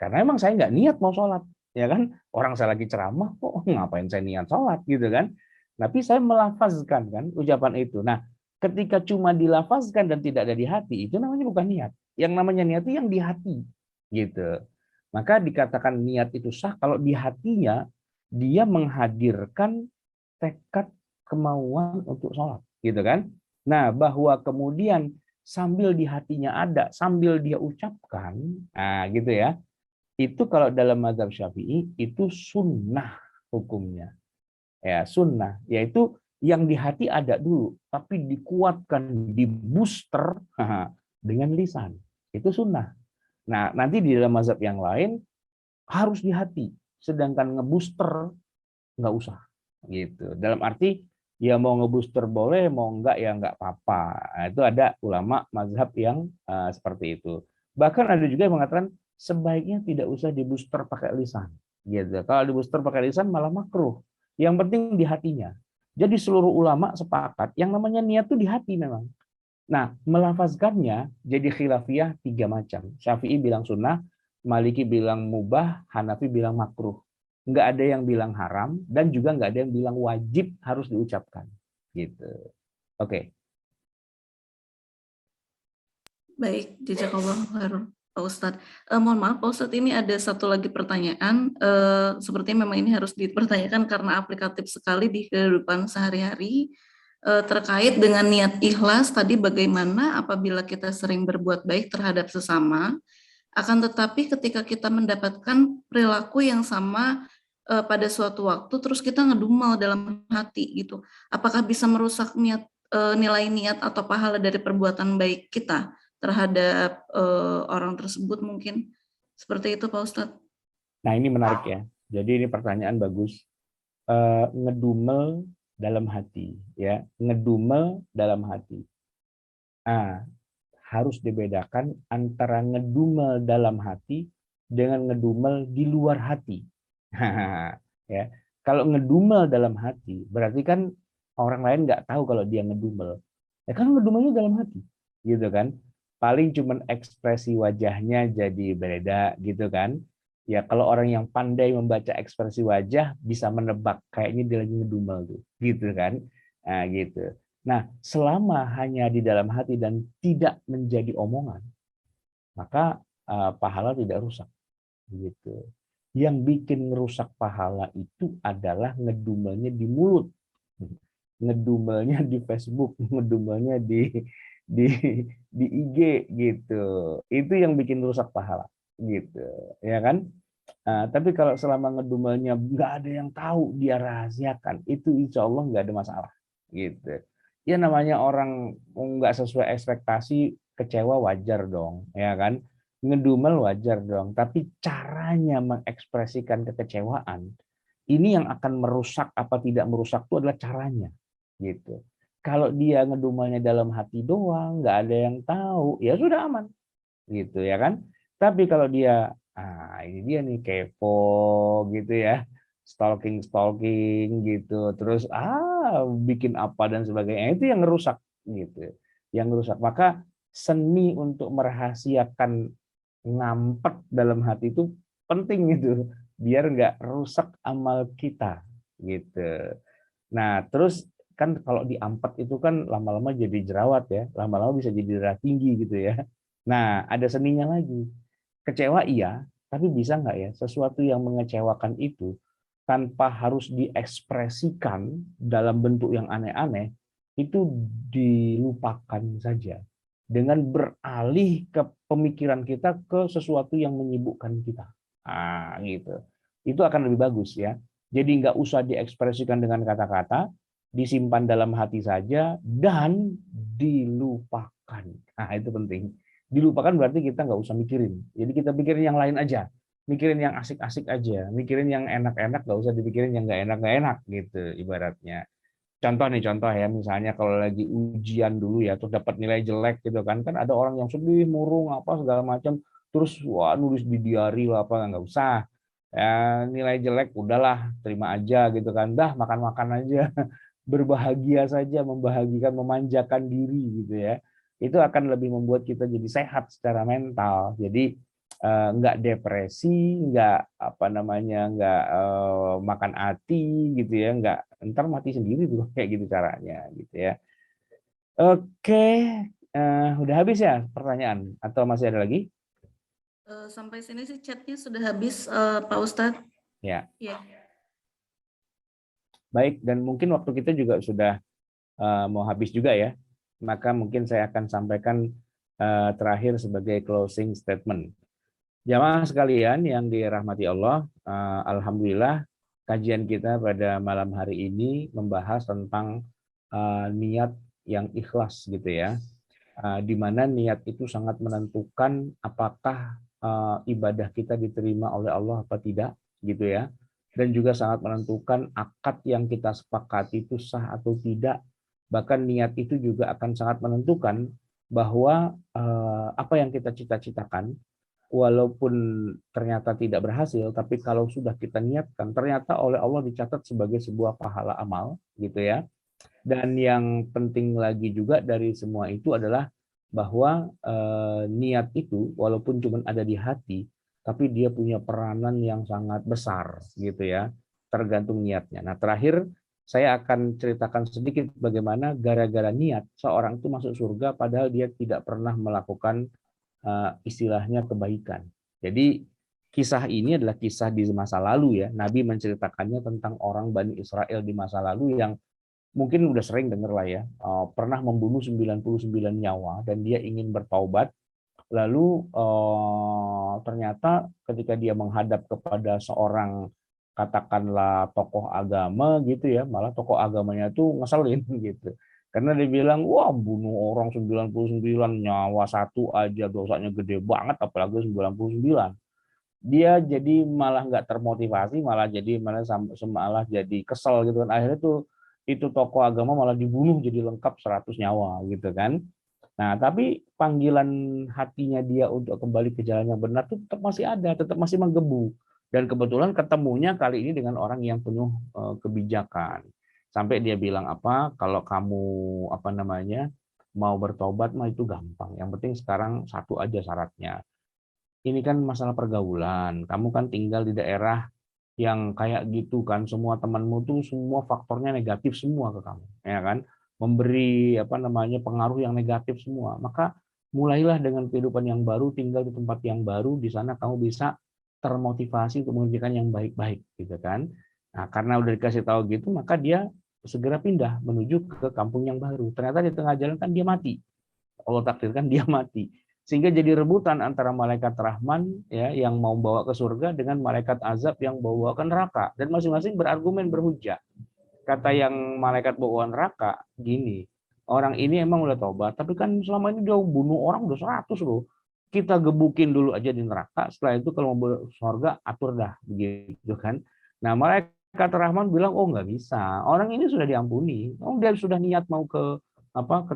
Karena emang saya nggak niat mau sholat, ya kan? Orang saya lagi ceramah, kok ngapain saya niat sholat gitu kan? Tapi saya melafazkan kan ucapan itu. Nah, ketika cuma dilafazkan dan tidak ada di hati, itu namanya bukan niat. Yang namanya niat itu yang di hati, gitu. Maka dikatakan niat itu sah kalau di hatinya dia menghadirkan tekad kemauan untuk sholat, gitu kan? Nah, bahwa kemudian sambil di hatinya ada, sambil dia ucapkan, nah gitu ya. Itu kalau dalam mazhab Syafi'i itu sunnah hukumnya. Ya, sunnah, yaitu yang di hati ada dulu, tapi dikuatkan, di booster dengan lisan. Itu sunnah. Nah, nanti di dalam mazhab yang lain harus di hati, sedangkan ngebooster nggak usah. Gitu. Dalam arti ya mau ngebooster boleh, mau enggak ya enggak apa-apa. Nah, itu ada ulama mazhab yang seperti itu. Bahkan ada juga yang mengatakan sebaiknya tidak usah di booster pakai lisan. Gitu. Kalau di booster pakai lisan malah makruh. Yang penting di hatinya. Jadi seluruh ulama sepakat yang namanya niat itu di hati memang. Nah, melafazkannya jadi khilafiyah 3 macam. Syafi'i bilang sunnah, Maliki bilang mubah, Hanafi bilang makruh. Nggak ada yang bilang haram dan juga nggak ada yang bilang wajib harus diucapkan. Gitu. Oke. Baik, jazakallahu khairan. Pak Ustadz. Mohon maaf Pak Ustadz, ini ada satu lagi pertanyaan. Sepertinya memang ini harus dipertanyakan karena aplikatif sekali di kehidupan sehari-hari. Terkait dengan niat ikhlas tadi, bagaimana apabila kita sering berbuat baik terhadap sesama, akan tetapi ketika kita mendapatkan perilaku yang sama pada suatu waktu, terus kita ngedumel dalam hati gitu. Apakah bisa merusak nilai niat atau pahala dari perbuatan baik kita terhadap orang tersebut mungkin? Seperti itu Pak Ustadz. Nah, ini menarik ya. Jadi ini pertanyaan bagus. Ngedumel dalam hati, ya, ngedumel dalam hati. Nah, harus dibedakan antara ngedumel dalam hati dengan ngedumel di luar hati. Ya, kalau ngedumel dalam hati, berarti kan orang lain nggak tahu kalau dia ngedumel. Ya kan ngedumelnya dalam hati, gitu kan? Paling cuman ekspresi wajahnya jadi beda, gitu kan? Ya kalau orang yang pandai membaca ekspresi wajah bisa menebak kayaknya dia lagi ngedumel tuh, gitu kan? Nah, gitu. Nah, selama hanya di dalam hati dan tidak menjadi omongan, maka pahala tidak rusak, gitu. Yang bikin merusak pahala itu adalah ngedumelnya di mulut, ngedumelnya di Facebook, ngedumelnya di di IG gitu. Itu yang bikin rusak pahala, gitu, ya kan? Nah, tapi kalau selama ngedumelnya nggak ada yang tahu, dia rahasiakan, itu insya Allah nggak ada masalah, gitu. Ya namanya orang nggak sesuai ekspektasi, kecewa wajar dong, ya kan? Ngedumel wajar dong, tapi caranya mengekspresikan kekecewaan ini yang akan merusak apa tidak merusak itu adalah caranya, gitu. Kalau dia ngedumelnya dalam hati doang, nggak ada yang tahu, ya sudah aman, gitu ya kan. Tapi kalau dia ini dia nih kepo gitu ya, stalking gitu, terus bikin apa dan sebagainya, itu yang ngerusak, gitu, yang ngerusak. Maka seni untuk merahasiakan ngampet dalam hati itu penting, gitu, biar nggak rusak amal kita, gitu. Nah terus kan kalau diampet itu kan lama-lama jadi jerawat ya, lama-lama bisa jadi darah tinggi gitu ya. Nah ada seninya lagi. Kecewa iya, tapi bisa nggak ya sesuatu yang mengecewakan itu tanpa harus diekspresikan dalam bentuk yang aneh-aneh, itu dilupakan saja dengan beralih ke pemikiran kita ke sesuatu yang menyibukkan kita. Gitu. Itu akan lebih bagus ya. Jadi nggak usah diekspresikan dengan kata-kata, disimpan dalam hati saja dan dilupakan. Nah itu penting. Dilupakan berarti kita nggak usah mikirin. Jadi kita pikirin yang lain aja, mikirin yang asik-asik aja, mikirin yang enak-enak, nggak usah dipikirin yang nggak enak gitu ibaratnya. Contoh ya, misalnya kalau lagi ujian dulu ya, terus dapat nilai jelek gitu kan ada orang yang sedih, murung apa segala macam, terus wah nulis di diary lah apa, nggak usah. Ya, nilai jelek udahlah terima aja gitu kan, dah makan-makan aja, berbahagia saja, membahagikan, memanjakan diri gitu ya. Itu akan lebih membuat kita jadi sehat secara mental. Jadi nggak depresi, nggak apa namanya, nggak makan hati gitu ya, nggak ntar mati sendiri tuh kayak gitu caranya gitu ya. Oke, udah habis ya pertanyaan atau masih ada lagi? Sampai sini sih chatnya sudah habis Pak Ustadz. Ya. Ya. Baik, dan mungkin waktu kita juga sudah mau habis juga ya. Maka mungkin saya akan sampaikan terakhir sebagai closing statement. Jamaah sekalian yang dirahmati Allah, alhamdulillah kajian kita pada malam hari ini membahas tentang niat yang ikhlas gitu ya. Di mana niat itu sangat menentukan apakah ibadah kita diterima oleh Allah apa tidak gitu ya. Dan juga sangat menentukan akad yang kita sepakati itu sah atau tidak. Bahkan niat itu juga akan sangat menentukan bahwa apa yang kita cita-citakan, walaupun ternyata tidak berhasil, tapi kalau sudah kita niatkan, ternyata oleh Allah dicatat sebagai sebuah pahala amal, gitu ya. Dan yang penting lagi juga dari semua itu adalah bahwa niat itu walaupun cuma ada di hati, tapi dia punya peranan yang sangat besar, gitu ya. Tergantung niatnya. Nah, terakhir saya akan ceritakan sedikit bagaimana gara-gara niat seorang itu masuk surga padahal dia tidak pernah melakukan istilahnya kebaikan. Jadi kisah ini adalah kisah di masa lalu ya. Nabi menceritakannya tentang orang Bani Israel di masa lalu yang mungkin udah sering dengar lah ya, pernah membunuh 99 nyawa dan dia ingin bertaubat. Lalu ternyata ketika dia menghadap kepada seorang katakanlah tokoh agama gitu ya, malah tokoh agamanya tuh ngeselin gitu. Karena dia bilang, wah bunuh orang 99 nyawa satu aja dosanya gede banget, apalagi 99. Dia jadi malah nggak termotivasi, malah jadi kesel gitu kan. Akhirnya tuh itu tokoh agama malah dibunuh jadi lengkap 100 nyawa gitu kan. Nah, tapi panggilan hatinya dia untuk kembali ke jalan yang benar itu tetap masih ada, tetap masih menggebu. Dan kebetulan ketemunya kali ini dengan orang yang penuh kebijakan. Sampai dia bilang apa, kalau kamu mau bertobat mah itu gampang. Yang penting sekarang satu aja syaratnya. Ini kan masalah pergaulan. Kamu kan tinggal di daerah yang kayak gitu kan, semua temanmu tuh semua faktornya negatif semua ke kamu, ya kan? Memberi pengaruh yang negatif semua. Maka mulailah dengan kehidupan yang baru, tinggal di tempat yang baru, di sana kamu bisa termotivasi untuk mengerjakan yang baik-baik gitu kan. Nah, karena udah dikasih tahu gitu, maka dia segera pindah menuju ke kampung yang baru. Ternyata di tengah jalan kan dia mati. Allah takdirkan dia mati. Sehingga jadi rebutan antara malaikat Rahman ya yang mau bawa ke surga dengan malaikat azab yang bawa ke neraka, dan masing-masing berargumen berhujah. Kata yang malaikat bawa neraka gini, orang ini emang udah tobat, tapi kan selama ini dia bunuh orang udah 100 loh. Kita gebukin dulu aja di neraka, setelah itu kalau mau surga atur dah begitu kan. Nah, malaikat Rahman bilang, oh nggak bisa, orang ini sudah diampuni, dia sudah niat mau ke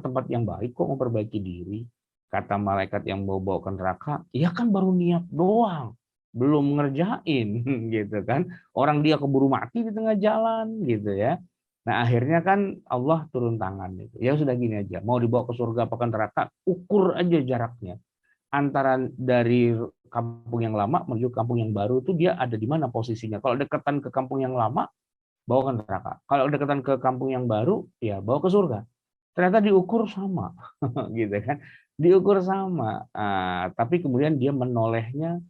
tempat yang baik kok, mau perbaiki diri. Kata malaikat yang bawa ke neraka, ya kan baru niat doang, belum ngerjain gitu kan. Orang dia keburu mati di tengah jalan gitu ya. Nah, akhirnya kan Allah turun tangan gitu. Ya sudah gini aja, mau dibawa ke surga apa ke neraka, ukur aja jaraknya. Antara dari kampung yang lama menuju kampung yang baru itu dia ada di mana posisinya. Kalau dekatan ke kampung yang lama, bawa ke neraka. Kalau dekatan ke kampung yang baru, ya bawa ke surga. Ternyata diukur sama gitu kan, diukur sama. Tapi kemudian dia menolehnya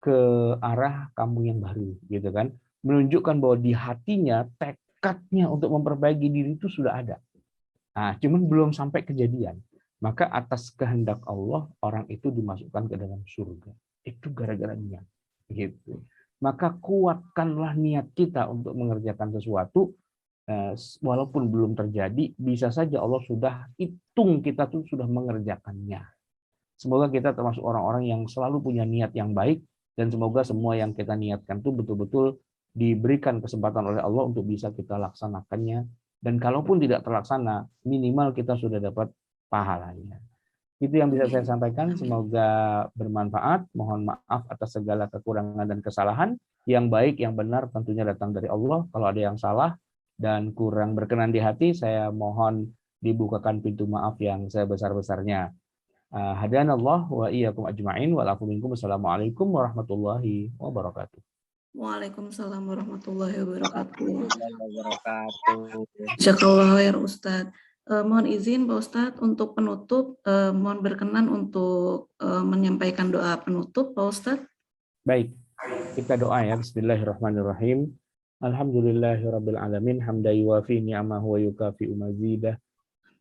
ke arah kampung yang baru gitu kan, menunjukkan bahwa di hatinya tekadnya untuk memperbaiki diri itu sudah ada. Cuman belum sampai kejadian. Maka atas kehendak Allah orang itu dimasukkan ke dalam surga. Itu gara-gara niat gitu. Maka kuatkanlah niat kita untuk mengerjakan sesuatu. Walaupun belum terjadi, bisa saja Allah sudah hitung kita tuh sudah mengerjakannya. Semoga kita termasuk orang-orang yang selalu punya niat yang baik, dan semoga semua yang kita niatkan tuh betul-betul diberikan kesempatan oleh Allah untuk bisa kita laksanakannya. Dan kalaupun tidak terlaksana, minimal kita sudah dapat pahalanya. Itu yang bisa saya sampaikan. Semoga bermanfaat. Mohon maaf atas segala kekurangan dan kesalahan. Yang baik, yang benar tentunya datang dari Allah. Kalau ada yang salah dan kurang berkenan di hati, saya mohon dibukakan pintu maaf yang sebesar-besarnya. Hadanallah wa iyyakum ajma'in wa lakum minkum. Assalamualaikum warahmatullahi wabarakatuh. Waalaikumsalam warahmatullahi wabarakatuh. Jazakallahu khair Ustadz. Mohon izin Pak Ustadz untuk penutup, mohon berkenan untuk menyampaikan doa penutup Pak Ustadz. Baik, kita doa ya. Bismillahirrahmanirrahim. Alhamdulillahirabbil alamin, hamdan yuwafi ni'amahu wa yukafi'u mazidah.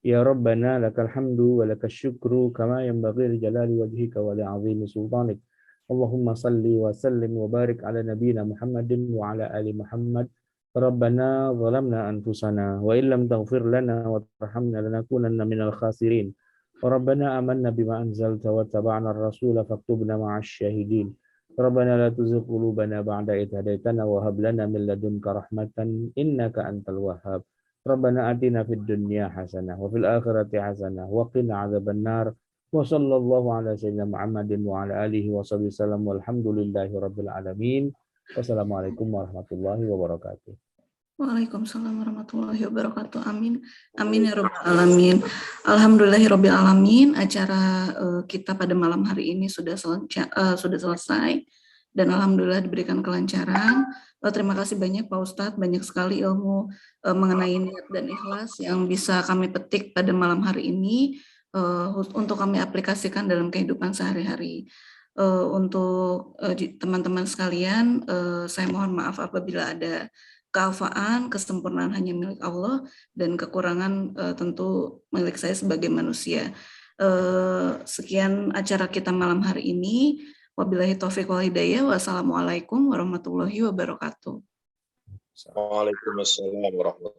Ya Rabbana lakal hamdu wa lakal syukru kama yanbaghi li jalali wajhika wa li 'azimi sultanik. Allahumma salli wa sallim wa barik ala nabiyyina Muhammadin wa ala ali Muhammad. Rabbana zalamna anfusana wa illam taghfir lana wa tarhamna lanakunanna minal khasirin. Rabbana amanna bima anzalta wa taba'na ar-rasula faktubna ma'asy syahidin. Rabbana la tuzigh qulubana ba'da idh hadaitana wa hab lana min ladunka rahmatan innaka antal wahhab. Rabbana atina fid dunya hasanah wa fil akhirati hasanah wa qina adzabannar. Wa sallallahu ala sayyidina Muhammadin wa ala alihi wa sahbihi wasallam walhamdulillahi rabbil alamin. Wassalamualaikum warahmatullahi wabarakatuh. Waalaikumsalam warahmatullahi wabarakatuh. Amin. Amin ya rabbal alamin. Alhamdulillahirabbil alamin. Acara kita pada malam hari ini sudah selesai dan alhamdulillah diberikan kelancaran. Terima kasih banyak Pak Ustadz, banyak sekali ilmu mengenai niat dan ikhlas yang bisa kami petik pada malam hari ini. untuk kami aplikasikan dalam kehidupan sehari-hari. Untuk teman-teman sekalian, saya mohon maaf apabila ada kealfaan, kesempurnaan hanya milik Allah, dan kekurangan tentu milik saya sebagai manusia. Sekian acara kita malam hari ini. Wabillahi taufiq wal hidayah. Wassalamualaikum warahmatullahi wabarakatuh. Waalaikumsalam warahmatullahi wabarakatuh.